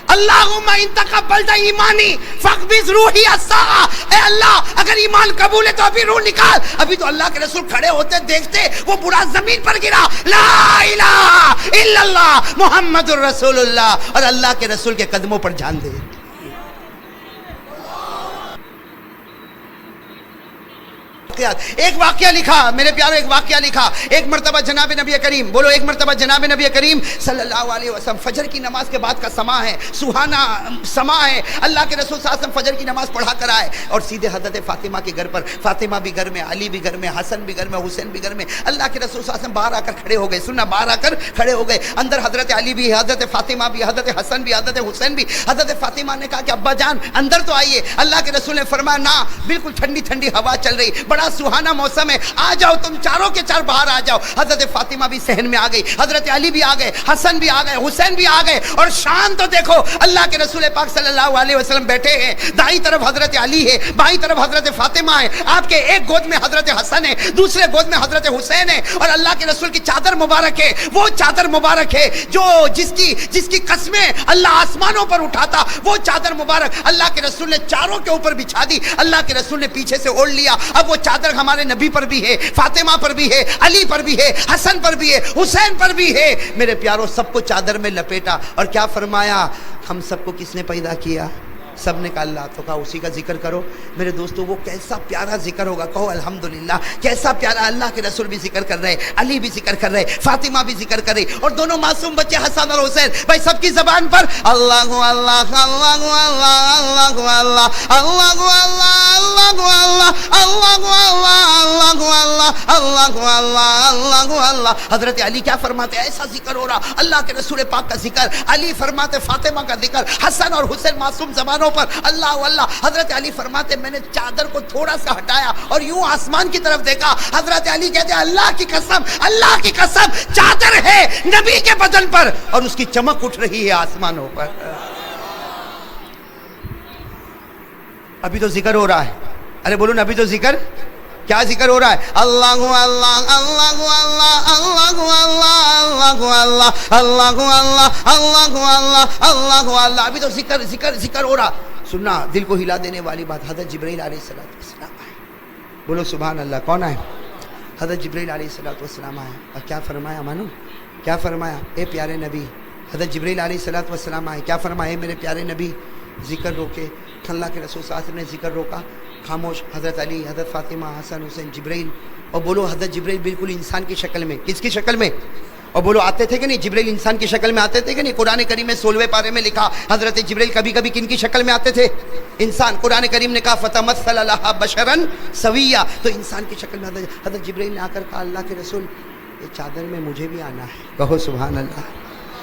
اللہم ان تقبلت ایمانی فاقبض روحی الساعہ. اے اللہ اگر ایمان قبول ہے تو ابھی روح نکال. ابھی تو اللہ کے رسول کھڑے ہوتے دیکھتے وہ بوڑھا زمین پر گرا، لا الہ الا اللہ محمد الرسول اللہ، اور اللہ کے رسول کے قدموں پر جان دے. ایک واقعہ لکھا میرے پیاروں، ایک واقعہ لکھا. ایک مرتبہ جناب نبی کریم، بولو ایک مرتبہ جناب نبی کریم صلی اللہ علیہ وسلم، فجر کی نماز کے بعد کا سما ہے، سہانا سما ہے. اللہ کے رسول صلی اللہ علیہ وسلم فجر کی نماز پڑھا کر آئے اور سیدھے حضرت فاطمہ کے گھر پر، فاطمہ بھی گھر میں، علی بھی گھر میں، حسن بھی گھر میں، حسین بھی گھر میں. اللہ کے رسول صلی اللہ علیہ وسلم باہر آ کر کھڑے ہو گئے. سننا، باہر آ کر کھڑے ہو گئے. اندر حضرت علی بھی، حضرت فاطمہ بھی، حضرت حسن بھی، حضرت حسین بھی. حضرت فاطمہ نے کہا کہ ابا جان اندر تو آئیے. اللہ کے رسول نے فرمایا نہ، بالکل ٹھنڈی ٹھنڈی ہوا چل رہی، بڑا سہانا موسم ہے، آ جاؤ تم چاروں کے چار باہر آ جاؤ. حضرت فاطمہ بھی صحن میں آ گئی، حضرت علی بھی آ گئے، حسن بھی آ گئے، حسین بھی آ گئے. اور شان تو دیکھو، اللہ کے رسول پاک صلی اللہ علیہ وسلم بیٹھے ہیں، دائیں طرف حضرت علی ہے، بائیں طرف حضرت فاطمہ ہے. آپ کے ایک گود میں حضرت حسن ہے، دوسرے گود میں حضرت حسین ہے. اور اللہ کے رسول کی چادر مبارک ہے، وہ چادر مبارک ہے جو جس کی قسمیں اللہ آسمانوں پر اٹھاتا، وہ چادر مبارک اللہ کے رسول نے چاروں کے اوپر بچھا دی. اللہ کے رسول نے پیچھے سے اوڑھ لیا. اب وہ چادر ہمارے نبی پر بھی ہے، فاطمہ پر بھی ہے، علی پر بھی ہے، حسن پر بھی ہے، حسین پر بھی ہے. میرے پیاروں، سب کو چادر میں لپیٹا اور کیا فرمایا، ہم سب کو کس نے پیدا کیا؟ سب نے کہا اللہ. تو کہا اسی کا ذکر کرو. میرے دوستو وہ کیسا پیارا ذکر ہوگا، کہو الحمدللہ. کیسا پیارا، اللہ کے رسول بھی ذکر کر رہے، علی بھی ذکر کر رہے، فاطمہ بھی ذکر کر رہی، اور دونوں معصوم بچے حسن اور حسین. بھائی سب کی زبان پر اللہ اللہ اللہ اللہ اللہ اللہ اللہ اللہ اللہ اللہ اللہ. حضرت علی کیا فرماتے، ایسا ذکر ہو رہا، اللہ کے رسول پاک کا ذکر. علی فرماتے فاطمہ کا ذکر، حسن اور حسین معصوم زبانوں پر اللہ اللہ. حضرت علی فرماتے میں نے چادر کو تھوڑا سا ہٹایا اور یوں آسمان کی طرف دیکھا. حضرت علی کہتے ہیں اللہ کی قسم، اللہ کی قسم، چادر ہے نبی کے بدن پر اور اس کی چمک اٹھ رہی ہے آسمانوں پر. ابھی تو ذکر ہو رہا ہے. ارے بولو نا، ابھی تو ذکر، کیا ذکر ہو رہا ہے؟ اللہ اللہ اللہ اللہ اللہ اللہ اللہ اللہ اللہ اللہ اللہ اللہ. ابھی تو ذکر ذکر ذکر ہو رہا. سننا دل کو ہلا دینے والی بات، حضرت جبرائیل علیہ السلام آئے. بولو سبحان اللہ. کون آئے؟ حضرت جبرائیل علیہ السلام آئے. اور کیا فرمایا مانو؟ کیا فرمایا؟ اے پیارے نبی. حضرت جبرائیل علیہ السلام آئے. کیا فرمایا؟ اے میرے پیارے نبی ذکر روکے. اللہ کے رسول صلی اللہ علیہ وسلم نے ذکر روکا، خاموش. حضرت علی، حضرت فاطمہ، حسن، حسین، جبرائیل. اور بولو حضرت جبرائیل بالکل انسان کی شکل میں. کس کی شکل میں؟ اور بولو آتے تھے کہ نہیں؟ جبرائیل انسان کی شکل میں آتے تھے کہ نہیں؟ قرآن کریم میں 16ویں پارے میں لکھا حضرت جبرائیل کبھی کبھی کن کی شکل میں آتے تھے؟ انسان. قرآن کریم نے کہا فتمثل لها بشرا سویا، تو انسان کی شکل میں حضرت جبرائیل نے آ کر کہا اللہ کے رسول یہ چادر میں مجھے بھی آنا ہے. کہو سبحان اللہ.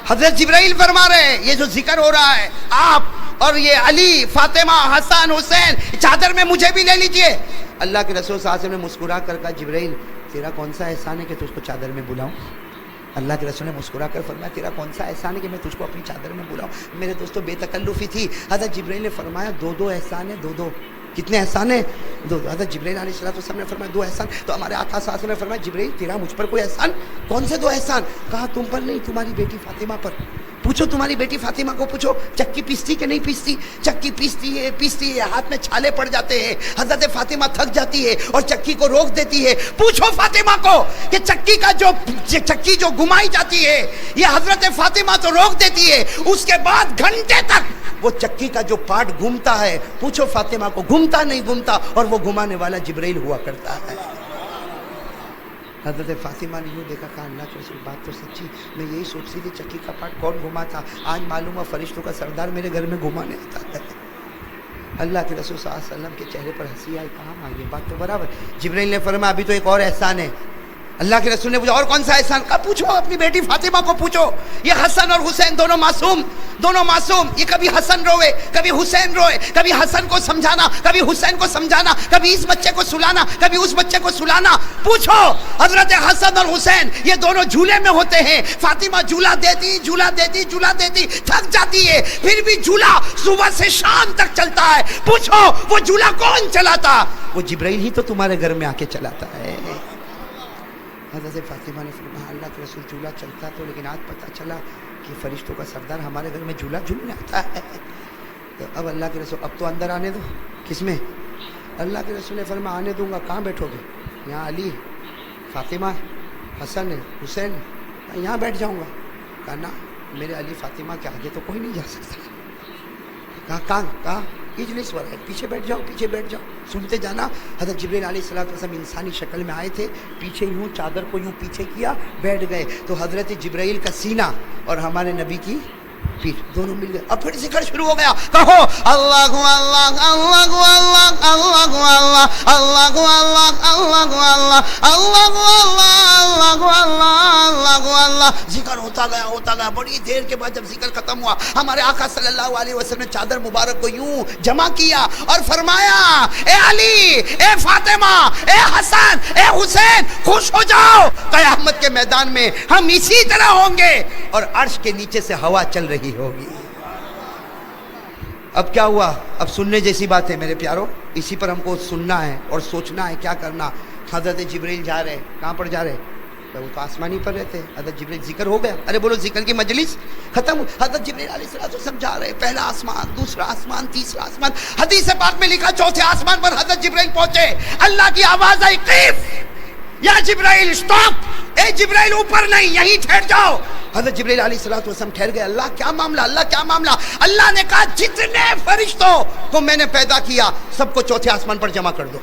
حضرت جبرائیل فرما رہے ہیں یہ جو ذکر ہو رہا ہے آپ اور یہ علی، فاطمہ، حسن، حسین، چادر میں مجھے بھی لے لیجئے. اللہ کے رسول صلی اللہ علیہ وسلم نے مسکرا کر کہا جبرائیل تیرا کون سا احسان ہے کہ تجھ کو چادر میں بلاؤں؟ اللہ کے رسول نے مسکرا کر فرمایا تیرا کون سا احسان ہے کہ میں تجھ کو اپنی چادر میں بلاؤں؟ میرے دوستو بے تکلفی تھی. حضرت جبرائیل نے فرمایا دو احسان ہے، دو. کتنے احسان ہیں؟ دو. حضرت جبرائیل علیہ السلام نے فرمایا 2 احسان. تو ہمارے آقا صلی اللہ علیہ وسلم نے فرمایا جبرائیل تیرا مجھ پر کوئی احسان؟ کون سے 2 احسان؟ کہا تم پر نہیں، تمہاری بیٹی فاطمہ پر. پوچھو تمہاری بیٹی فاطمہ کو پوچھو چکی پیستی کہ نہیں پیستی؟ چکی پیستی ہے ہاتھ میں چھالے پڑ جاتے ہیں، حضرت فاطمہ تھک جاتی ہے اور چکی کو روک دیتی ہے. پوچھو فاطمہ کو کہ چکی جو گھمائی جاتی ہے یہ حضرت فاطمہ تو روک دیتی ہے، اس کے بعد گھنٹے تک وہ چکی کا جو پارٹ گھومتا ہے، پوچھو فاطمہ کو گھومتا نہیں گھومتا، اور وہ گھمانے والا جبرائیل ہوا کرتا ہے. حضرت فاطمہ نے یوں دیکھا، کہا اللہ کے رسول بات تو سچی، میں یہی سوچتی تھی چکی کا پارٹ کون گھماتا، آج معلوم ہے فرشتوں کا سردار میرے گھر میں گھمانے آتا ہے. اللہ کے رسول صلی اللہ علیہ وسلم کے چہرے پر ہنسی آئی، کہاں یہ بات تو برابر. جبرائیل نے فرمایا ابھی تو ایک اور احسان ہے. اللہ کے رسول نے پوچھا اور کون سا احسان؟ کہا پوچھو اپنی بیٹی فاطمہ کو پوچھو. یہ حسن اور حسین دونوں معصوم، یہ کبھی حسن روئے کبھی حسین روئے، کبھی حسن کو سمجھانا کبھی حسین کو سمجھانا، کبھی اس بچے کو سلانا کبھی اس بچے کو سلانا. پوچھو حضرت حسن اور حسین یہ دونوں جھولے میں ہوتے ہیں، فاطمہ جھولا دیتی تھک جاتی ہے، پھر بھی جھولا صبح سے شام تک چلتا ہے. پوچھو وہ جھولا کون چلاتا؟ وہ جبرائیل ہی تو تمہارے گھر میں آ کے چلاتا ہے. حضرت فاطمہ نے فرمایا اللہ کے رسول جھولا چلتا تو، لیکن آج پتہ چلا کہ فرشتوں کا سردار ہمارے گھر میں جھولا جھولنے آتا ہے. تو اب اللہ کے رسول اب تو اندر آنے دو. کس میں؟ اللہ کے رسول نے فرمایا آنے دوں گا. کہاں بیٹھو گے؟ یہاں علی فاطمہ حسن حسین، یہاں بیٹھ جاؤں گا. کہا نا میرے علی فاطمہ کے آگے تو کوئی نہیں جا سکتا. کہا اجلس ورائے، پیچھے بیٹھ جاؤ. سنتے جانا. حضرت جبرائیل علیہ السلام انسانی شکل میں آئے تھے، پیچھے یوں چادر کو یوں پیچھے کیا، بیٹھ گئے. تو حضرت جبرائیل کا سینہ اور ہمارے نبی کی پیٹھ دونوں مل گئے. اب پھر ذکر شروع ہو گیا. کہو اللہ اللہ اللہ اللہ اللہ اللہ اللہ اللہ اللہ اللہ اللہ. ذکر ہوتا گیا. بڑی دیر کے بعد جب ذکر ختم ہوا، ہمارے آقا صلی اللہ علیہ وسلم نے چادر مبارک کو یوں جمع کیا اور فرمایا اے علی، اے فاطمہ، اے حسن، اے حسین، خوش ہو جاؤ، قیامت کے میدان میں ہم اسی طرح ہوں گے اور عرش کے نیچے سے ہوا چل رہی ہوگی. اب کیا ہوا؟ اب سننے جیسی بات ہے میرے پیارو، اسی پر ہم کو سننا ہے اور سوچنا ہے کیا کرنا. حضرت جبرائیل جا رہے، کہاں پر جا رہے؟ وہ تو آسمانی پر رہتے. حضرت جبرائیل ذکر ہو گیا، ارے بولو ذکر کی مجلس ختم. حضرت جبرائیل علیہ السلام جا رہے، پہلا آسمان، دوسرا آسمان، تیسرا آسمان. حدیث پاک میں لکھا چوتھے آسمان پر حضرت جبرائیل پہنچے. اللہ کی آواز آئی قیف یا جبرائیل اسٹاپ، اے جبرائیل اوپر نہیں، یہیں ٹھہر جاؤ. حضرت جبرائیل علیہ السلام ٹھہر گئے. اللہ کیا معاملہ؟ اللہ نے کہا جتنے فرشتوں کو میں نے پیدا کیا سب کو چوتھے آسمان پر جمع کر دو.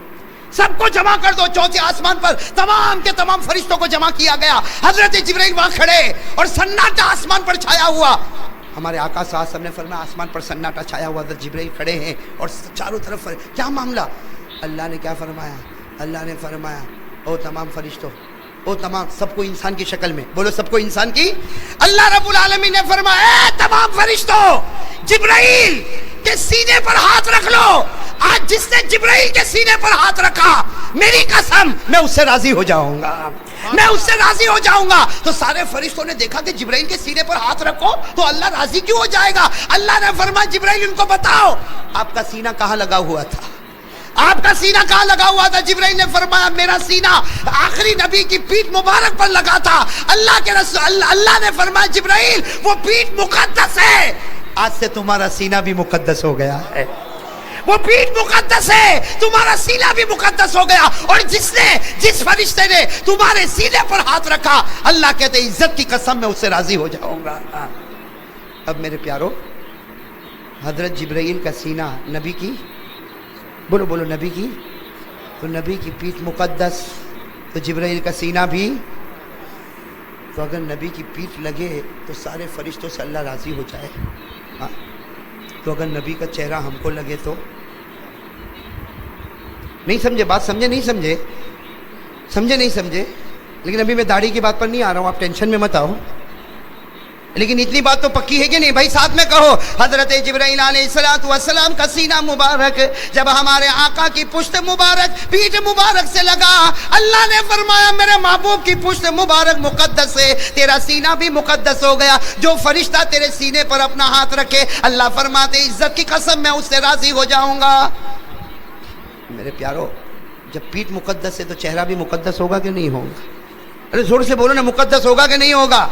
چوتھے آسمان پر تمام کے تمام فرشتوں کو جمع کیا گیا. حضرت جبرائیل وہاں کھڑے اور سناٹا آسمان پر چھایا ہوا. ہمارے آقا صلی اللہ علیہ وسلم نے فرمایا آسمان پر سناٹا چھایا ہوا، حضرت جبرائیل کھڑے ہیں اور چاروں طرف کیا معاملہ؟ اللہ نے کیا فرمایا؟ اللہ نے فرمایا او تمام فرشتوں، او تمام، سب کو انسان کی شکل میں، بولو سب کو انسان کی. اللہ رب العالمین نے فرمایا اے تمام فرشتوں، جبرائیل کے سینے پر ہاتھ رکھ لو. آج جس نے جبرائیل کے سینے پر ہاتھ رکھا، میری قسم میں اس سے راضی ہو جاؤں گا. تو سارے فرشتوں نے دیکھا کہ جبرائیل کے سینے پر ہاتھ رکھو تو اللہ راضی کیوں ہو جائے گا؟ اللہ نے فرمایا جبرائیل ان کو بتاؤ آپ کا سینہ کہاں لگا ہوا تھا. جبرائیل نے فرمایا میرا سینہ آخری نبی کی پیٹھ مبارک پر لگا تھا. اللہ کے رسول اللہ نے فرمایا جبرائیل وہ پیٹھ مقدس ہے. آج سے تمہارا سینہ بھی مقدس ہو گیا ہے. وہ پیٹھ مقدس ہے، تمہارا سینہ بھی مقدس ہو گیا. اور جس فرشتے نے تمہارے سینے پر ہاتھ رکھا، اللہ کہتے عزت کی قسم میں اس سے راضی ہو جاؤں گا. اب میرے پیارو، حضرت جبرائیل کا سینہ نبی کی، بولو نبی کی، تو نبی کی پیٹھ مقدس، تو جبرائیل کا سینہ بھی. تو اگر نبی کی پیٹھ لگے تو سارے فرشتوں سے اللہ راضی ہو جائے. تو اگر نبی کا چہرہ ہم کو لگے تو نہیں سمجھے بات؟ سمجھے نہیں سمجھے؟ لیکن ابھی میں داڑھی کی بات پر نہیں آ رہا ہوں، آپ ٹینشن میں مت آؤ. لیکن اتنی بات تو پکی ہے کہ نہیں بھائی؟ ساتھ میں کہو حضرت جبرائیل علیہ السلام کا سینہ مبارک جب ہمارے آقا کی پشت مبارک پیٹھ مبارک سے لگا، اللہ نے فرمایا میرے محبوب کی پشت مبارک مقدس ہے، تیرا سینہ بھی مقدس ہو گیا. جو فرشتہ تیرے سینے پر اپنا ہاتھ رکھے، اللہ فرماتے عزت کی قسم میں اس سے راضی ہو جاؤں گا. میرے پیارو جب پیٹھ مقدس ہے تو چہرہ بھی مقدس ہوگا کہ نہیں ہوگا؟ ارے زور سے بولو نا، مقدس ہوگا کہ نہیں ہوگا؟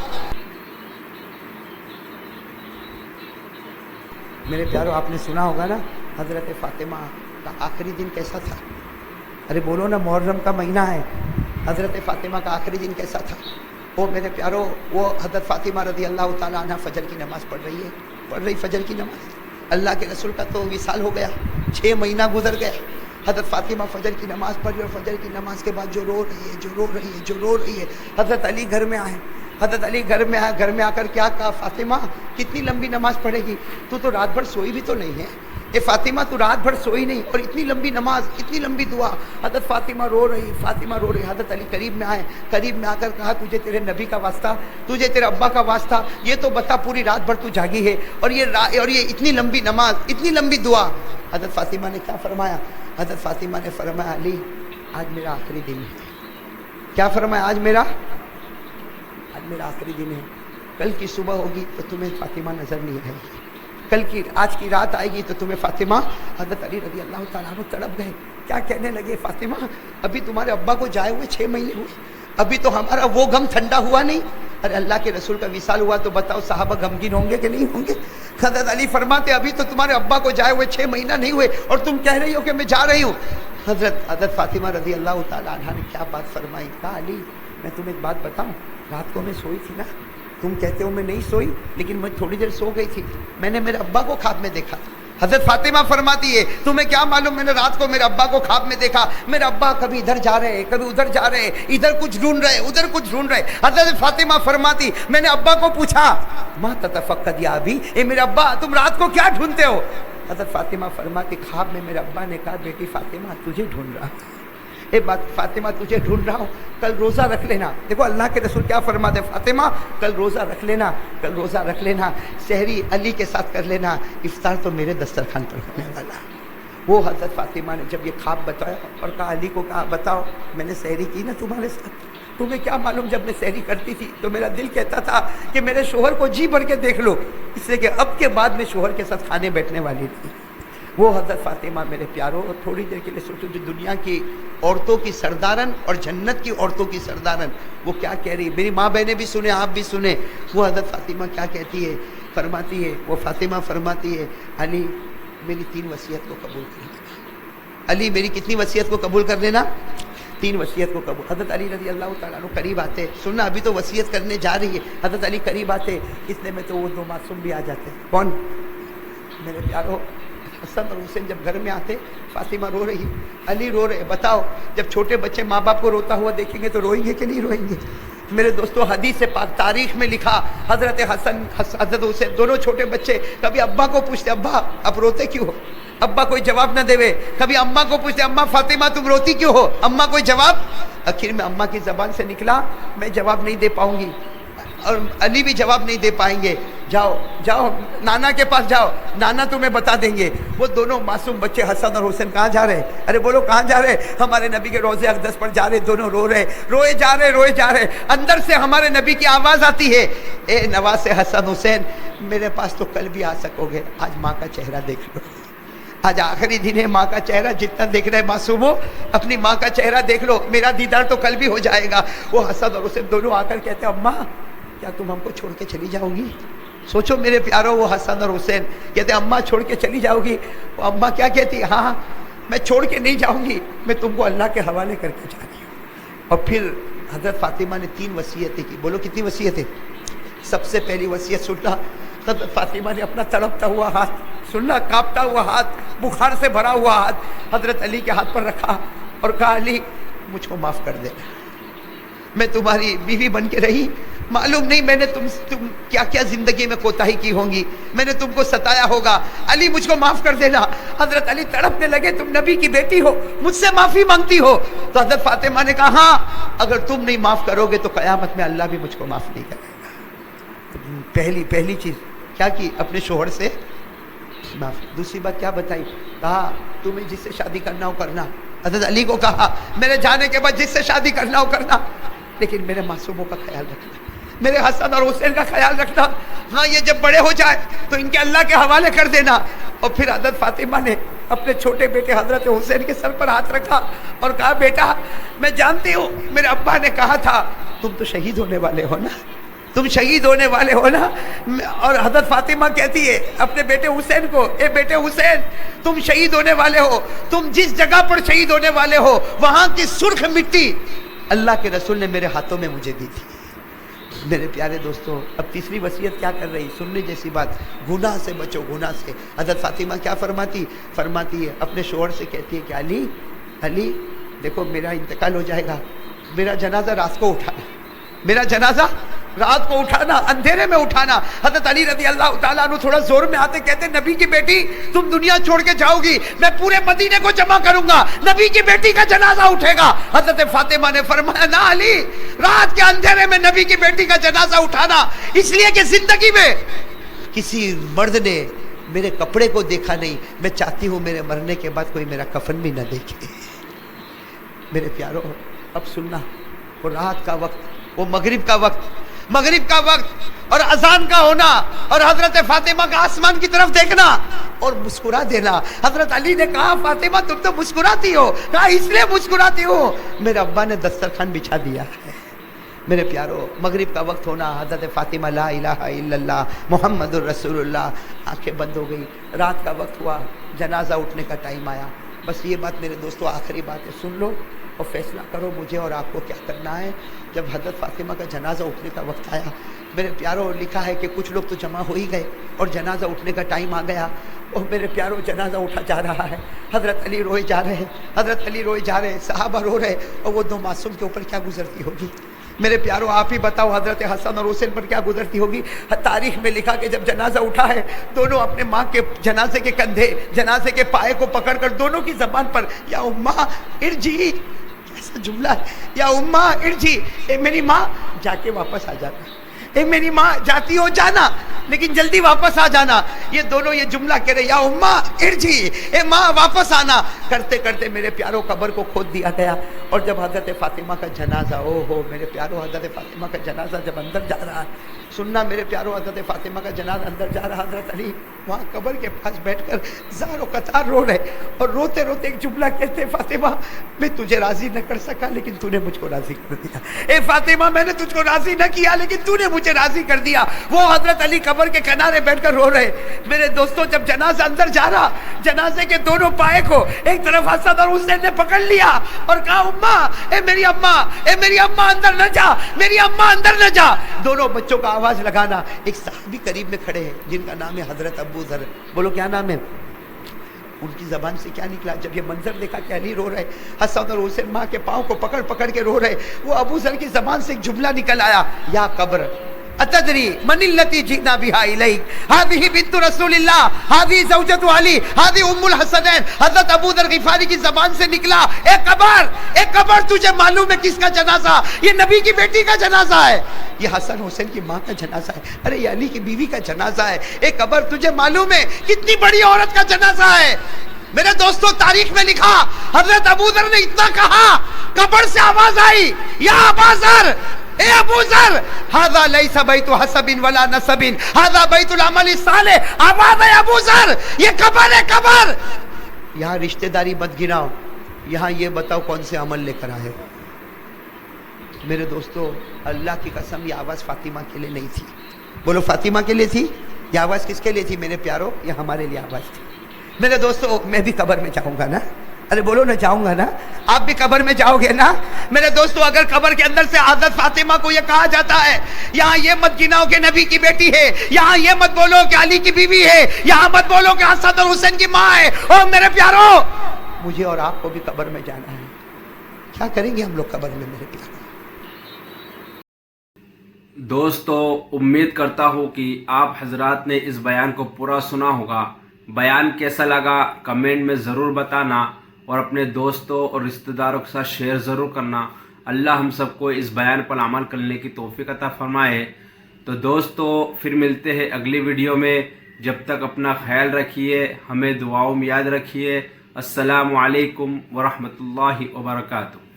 میرے پیارو آپ نے سنا ہوگا نا حضرت فاطمہ کا آخری دن کیسا تھا؟ ارے بولو نا، محرم کا مہینہ ہے، حضرت فاطمہ کا آخری دن کیسا تھا؟ وہ میرے پیارو، وہ حضرت فاطمہ رضی اللہ تعالیٰ عنہ فجر کی نماز پڑھ رہی فجر کی نماز۔ اللہ کے رسول کا تو وصال ہو گیا، 6 مہینہ گزر گیا۔ حضرت فاطمہ فجر کی نماز پڑھی اور فجر کی نماز کے بعد جو رو رہی ہے، حضرت علی گھر میں آئے، حضرت علی گھر میں آ کر کیا کہا، فاطمہ کتنی لمبی نماز پڑھے گی؟ تو رات بھر سوئی بھی تو نہیں ہے، اے فاطمہ تو رات بھر سوئی نہیں، اور اتنی لمبی نماز، اتنی لمبی دعا۔ حضرت فاطمہ رو رہی، حضرت علی قریب میں آ کر کہا، تجھے تیرے نبی کا واسطہ، تجھے تیرے ابا کا واسطہ، یہ تو بتا پوری رات بھر تو جاگی ہے، اور یہ اتنی لمبی نماز، اتنی لمبی دعا۔ حضرت فاطمہ نے کیا فرمایا؟ حضرت فاطمہ نے فرمایا، علی آج میرا آخری دن ہے۔ کیا فرمایا؟ آج میرا آخری دن ہے، کل کی صبح ہوگی تو تمہیں فاطمہ نظر نہیں آئے گی، آج کی رات آئے گی تو تمہیں فاطمہ۔ حضرت علی رضی اللہ تعالیٰ عنہ تڑپ گئے، کیا کہنے لگے، فاطمہ ابھی تمہارے ابا کو جائے ہوئے 6 مہینے ہوئے، ابھی تو ہمارا وہ غم ٹھنڈا ہوا نہیں۔ ارے اللہ کے رسول کا وصال ہوا تو بتاؤ صحابہ غمگین ہوں گے کہ نہیں ہوں گے؟ حضرت علی فرماتے ابھی تو تمہارے ابا کو جائے ہوئے 6 مہینہ نہیں ہوئے اور تم کہہ رہی ہو کہ میں جا رہی ہوں۔ حضرت فاطمہ رضی اللہ تعالیٰ عنہ نے کیا بات فرمائی، کہا علی میں تمہیں ایک بات بتاؤں، رات کو میں سوئی تھی نا، تم کہتے ہو میں نہیں سوئی، لیکن میں تھوڑی دیر سو گئی تھی، میں نے میرے ابا کو خواب میں دیکھا۔ حضرت فاطمہ فرماتی ہے تمہیں کیا معلوم، میں نے رات کو میرے ابا کو خواب میں دیکھا، میرا ابا کبھی ادھر جا رہے کبھی ادھر جا رہے، ادھر کچھ ڈھونڈ رہے ادھر کچھ ڈھونڈ رہے۔ حضرت فاطمہ فرماتی میں نے ابا کو پوچھا، ما تتفقد یا ابی، اے میرے ابا تم رات کو کیا ڈھونڈتے ہو؟ حضرت فاطمہ فرماتی خواب میں میرے ابا نے کہا بیٹی فاطمہ تجھے ڈھونڈ رہا، اے بات فاطمہ تجھے ڈھونڈ رہا ہوں، کل روزہ رکھ لینا۔ دیکھو اللہ کے رسول کیا فرماتے، فاطمہ کل روزہ رکھ لینا، سحری علی کے ساتھ کر لینا، افطار تو میرے دسترخوان پر ہونے والا۔ وہ حضرت فاطمہ نے جب یہ خواب بتایا اور کہا علی کو، کہا بتاؤ میں نے سحری کی نا تمہارے ساتھ، تمہیں کیا معلوم جب میں سحری کرتی تھی تو میرا دل کہتا تھا کہ میرے شوہر کو جی بھر کے دیکھ لو، اس لیے کہ اب کے بعد میں شوہر کے ساتھ کھانے بیٹھنے والی تھی۔ وہ حضرت فاطمہ میرے پیاروں، اور تھوڑی دیر کے لیے سوچو، جو دنیا کی عورتوں کی سردارن اور جنت کی عورتوں کی سردارن، وہ کیا کہہ رہی ہے، میری ماں بہنیں بھی سنیں آپ بھی سنیں۔ وہ حضرت فاطمہ کیا کہتی ہے، فرماتی ہے، وہ فاطمہ فرماتی ہے علی میری 3 وصیت کو قبول کر لینا۔ علی میری کتنی وصیت کو قبول کر لینا؟ 3 وصیت کو قبول۔ حضرت علی رضی اللہ تعالیٰ عنہ قریب آتے، سننا ابھی تو وصیت کرنے جا رہی ہے، حضرت علی قریب آتے، اتنے میں تو وہ 2 معصوم بھی آ جاتے۔ کون؟ میرے پیاروں حسن اور حسین جب گھر میں آتے، فاطمہ رو رہی، علی رو رہے۔ بتاؤ جب چھوٹے بچے ماں باپ کو روتا ہوا دیکھیں گے تو روئیں گے کہ نہیں روئیں گے؟ میرے دوستو حدیث پاک تاریخ میں لکھا، حضرت حسن حضرت حسین دونوں چھوٹے بچے کبھی ابا کو پوچھتے، ابا اب روتے کیوں ہو؟ ابا کوئی جواب نہ دے، کبھی اماں کو پوچھتے، اماں فاطمہ تم روتی کیوں ہو؟ اماں کوئی جواب۔ آخر میں اماں کی زبان سے نکلا، میں جواب نہیں دے پاؤں گی، اور علی بھی جواب نہیں دے پائیں گے، جاؤ نانا کے پاس جاؤ، نانا تمہیں بتا دیں گے۔ وہ دونوں معصوم بچے حسن اور حسین کہاں جا رہے؟ ارے بولو کہاں جا رہے؟ ہمارے نبی کے روضے اقدس پر جا رہے، دونوں روئے جا رہے۔ اندر سے ہمارے نبی کی آواز آتی ہے، اے نواز حسن حسین میرے پاس تو کل بھی آ سکو گے، آج ماں کا چہرہ دیکھ لو، آج آخری دن ہے، ماں کا چہرہ جتنا دیکھ رہے معصوم ہو، اپنی ماں کا چہرہ دیکھ لو، میرا دیدار تو کل بھی ہو جائے گا۔ وہ حسن اور حسین دونوں آ کر کہتے ہیں اماں کیا تم ہم کو چھوڑ کے چلی جاؤ گی؟ سوچو میرے پیاروں، وہ حسن اور حسین کہتے ہیں اماں چھوڑ کے چلی جاؤ گی؟ وہ اماں کیا کہتی، ہاں میں چھوڑ کے نہیں جاؤں گی، میں تم کو اللہ کے حوالے کر کے جا رہی ہوں۔ اور پھر حضرت فاطمہ نے 3 وصیتیں کی۔ بولو کتنی وصیتیں؟ سب سے پہلی وصیت سننا، حضرت فاطمہ نے اپنا تڑپتا ہوا ہاتھ، سننا کانپتا ہوا ہاتھ، بخار سے بھرا ہوا ہاتھ حضرت علی کے ہاتھ پر رکھا اور کہا علی مجھ کو معاف کر دے، میں تمہاری بیوی بن کے رہی، معلوم نہیں میں نے تم کیا کیا زندگی میں کوتاہی کی ہوں گی، میں نے تم کو ستایا ہوگا، علی مجھ کو معاف کر دینا۔ حضرت علی تڑپنے لگے، تم نبی کی بیٹی ہو، مجھ سے معافی مانگتی ہو؟ تو حضرت فاطمہ نے کہا ہاں اگر تم نہیں معاف کرو گے تو قیامت میں اللہ بھی مجھ کو معاف نہیں کرے گا۔ پہلی چیز کیا کی؟ اپنے شوہر سے معاف۔ دوسری بات کیا بتائی؟ کہا تمہیں جس سے شادی کرنا ہو کرنا۔ حضرت علی کو کہا میرے جانے کے بعد جس سے شادی کرنا ہو کرنا، لیکن میرے معصوموں کا خیال رکھنا، میرے حسن اور حسین کا خیال رکھنا، ہاں یہ جب بڑے ہو جائے تو ان کے اللہ کے حوالے کر دینا۔ اور پھر حضرت فاطمہ نے اپنے چھوٹے بیٹے حضرت حسین کے سر پر ہاتھ رکھا اور کہا بیٹا میں جانتی ہوں میرے ابا نے کہا تھا تم تو شہید ہونے والے ہو نا، تم شہید ہونے والے ہو نا. اور حضرت فاطمہ کہتی ہے اپنے بیٹے حسین کو، اے بیٹے حسین تم شہید ہونے والے ہو، تم جس جگہ پر شہید ہونے والے ہو وہاں کی سرخ مٹی اللہ کے رسول نے میرے ہاتھوں میں مجھے دی تھی. میرے پیارے دوستو، اب تیسری وصیت کیا کر رہی، سننے جیسی بات، گناہ سے بچو، گناہ سے. حضرت فاطمہ کیا فرماتی ہے اپنے شوہر سے، کہتی ہے کہ علی دیکھو میرا انتقال ہو جائے گا، میرا جنازہ رات کو اٹھانا، میرا جنازہ رات کو اٹھانا، اندھیرے میں اٹھانا. حضرت علی رضی اللہ تعالیٰ عنہ تھوڑا زور میں آتے کہتے نبی کی بیٹی تم دنیا چھوڑ کے جاؤ گی، میں پورے مدینے کو جمع کروں گا، نبی کی بیٹی کا جنازہ اٹھے گا. حضرت فاطمہ نے فرمایا نہ علی، رات کے اندھیرے میں نبی کی بیٹی کا جنازہ اٹھانا، اس لیے کہ زندگی میں کسی مرد نے میرے کپڑے کو دیکھا نہیں، میں چاہتی ہوں میرے مرنے کے بعد کوئی میرا کفن بھی نہ دیکھے. میرے پیارو اب سننا، وہ رات کا وقت، وہ مغرب کا وقت اور اذان کا ہونا اور حضرت فاطمہ کا آسمان کی طرف دیکھنا اور مسکرا دینا. حضرت علی نے کہا فاطمہ تم تو مسکراتی ہو، کہا اس لیے مسکراتی ہو میرے ابا نے دسترخوان بچھا دیا ہے. میرے پیارو مغرب کا وقت ہونا، حضرت فاطمہ لا الہ الا اللہ محمد الرسول اللہ، آنکھیں بند ہو گئی. رات کا وقت ہوا، جنازہ اٹھنے کا ٹائم آیا. بس یہ بات میرے دوستو آخری بات ہے، سن لو اور فیصلہ کرو مجھے اور آپ کو کیا کرنا ہے. جب حضرت فاطمہ کا جنازہ اٹھنے کا وقت آیا، میرے پیاروں لکھا ہے کہ کچھ لوگ تو جمع ہو ہی گئے اور جنازہ اٹھنے کا ٹائم آ گیا اور میرے پیاروں جنازہ اٹھا جا رہا ہے. حضرت علی روئے جا رہے ہیں، صحابہ رو رہے، اور وہ دو معصوم کے اوپر کیا گزرتی ہوگی. میرے پیاروں آپ ہی بتاؤ حضرت حسن اور حسین پر کیا گزرتی ہوگی. تاریخ میں لکھا کہ جب جنازہ اٹھا ہے دونوں اپنے ماں کے جنازے کے کندھے، جنازے کے پائے کو پکڑ کر دونوں کی زبان پر یا اماں ارجی، کیسا جملہ ہے، یا اماں ارجی، اے میری ماں جا کے واپس آ جانا، اے میری ماں جاتی ہو جانا لیکن جلدی واپس آ جانا. یہ دونوں یہ جملہ کہہ رہے، یا اماں ارجی، اے ماں واپس آنا. کرتے کرتے میرے پیاروں قبر کو کھود دیا گیا. اور جب حضرت فاطمہ کا جنازہ، او ہو میرے پیاروں حضرت فاطمہ کا جنازہ جب اندر جا رہا ہے، سننا میرے پیاروں حضرت فاطمہ کا جنازہ اندر جا رہا، حضرت علی وہاں قبر کے پاس بیٹھ کر زار و قطار رو رہے اور روتے روتے ایک جملہ کہتے، فاطمہ میں تجھے راضی نہ کر سکا لیکن تو نے مجھ کو راضی کر دیا. اے فاطمہ میں نے تجھ کو راضی نہ کیا لیکن تو نے مجھے راضی کر دیا. وہ حضرت علی قبر کے کنارے بیٹھ کر رو رہے. میرے دوستوں جب جنازہ اندر جا رہا، جنازے کے دونوں پائے کو ایک طرف حسن اور حسین نے پکڑ لیا اور کہا اماں، اے میری اماں، اے میری اماں اندر نہ جا، میری اماں اندر نہ جا. دونوں بچوں کا آواز لگانا. ایک صحابی قریب میں کھڑے ہیں جن کا نام ہے حضرت ابو ذر. بولو کیا نام ہے؟ ان کی زبان سے کیا نکلا جب یہ منظر دیکھا کہ علی رو رہے، حسن اور حسین ماں کے پاؤں کو پکڑ پکڑ کے رو رہے. وہ ابو ذر کی زبان سے ایک جملہ نکل آیا، یا قبر اتدری من التي جئنا بها اليك هذه بنت رسول الله هذه زوجة علي هذه ام الحسنين. حضرت ابو ذر غفاری کی زبان سے نکلا، اے قبر تجھے معلوم ہے کس کا جنازہ؟ یہ نبی کی بیٹی کا جنازہ ہے، یہ حسن حسین کی ماں کا جنازہ ہے، ارے یہ علی کی بیوی کا جنازہ ہے. اے قبر تجھے معلوم ہے کتنی بڑی عورت کا جنازہ ہے. میرے دوستوں تاریخ میں لکھا حضرت ابو ذر نے اتنا کہا، قبر سے آواز آئی، یا ابا ذر، اے ابو ذر، ھذا لیس بیت حسب ولا نسب، ھذا بیت العمل الصالح. آواز ہے ابو ذر، یہ قبر ہے قبر. یہاں رشتہ داری مت گراؤ، یہاں یہ بتاؤ کون سے عمل لے کر آئے ہو. میرے دوستو اللہ کی قسم یہ آواز فاطمہ کے لیے نہیں تھی. بولو فاطمہ کے لیے تھی. یہ آواز کس کے لیے تھی میرے پیارو؟ یہ ہمارے لیے آواز تھی. میرے دوستو میں بھی قبر میں جاؤں گا نا، ارے بولو نہ جاؤں گا نا، آپ بھی قبر میں جاؤ گے نا. میرے دوستو اگر قبر کے اندر سے حضرت فاطمہ کو یہ کہا جاتا ہے یہاں یہ مت گناؤ کہ نبی کی بیٹی ہے، یہاں یہ مت بولو کہ علی کی بیوی ہے، یہاں مت بولو کہ حسن اور حسین کی ماں ہے، او میرے پیارو مجھے اور آپ کو بھی قبر میں جانا ہے. کیا کریں گے ہم لوگ قبر میں میرے پیارو؟ دوستو امید کرتا ہوں کہ آپ حضرات نے اس بیان کو پورا سنا ہوگا. بیان کیسا لگا کمنٹ میں ضرور بتانا اور اپنے دوستوں اور رشتہ داروں کے ساتھ شیئر ضرور کرنا. اللہ ہم سب کو اس بیان پر عمل کرنے کی توفیق عطا فرمائے. تو دوستو پھر ملتے ہیں اگلی ویڈیو میں. جب تک اپنا خیال رکھیے، ہمیں دعاؤں میں یاد رکھیے. السلام علیکم ورحمۃ اللہ وبرکاتہ.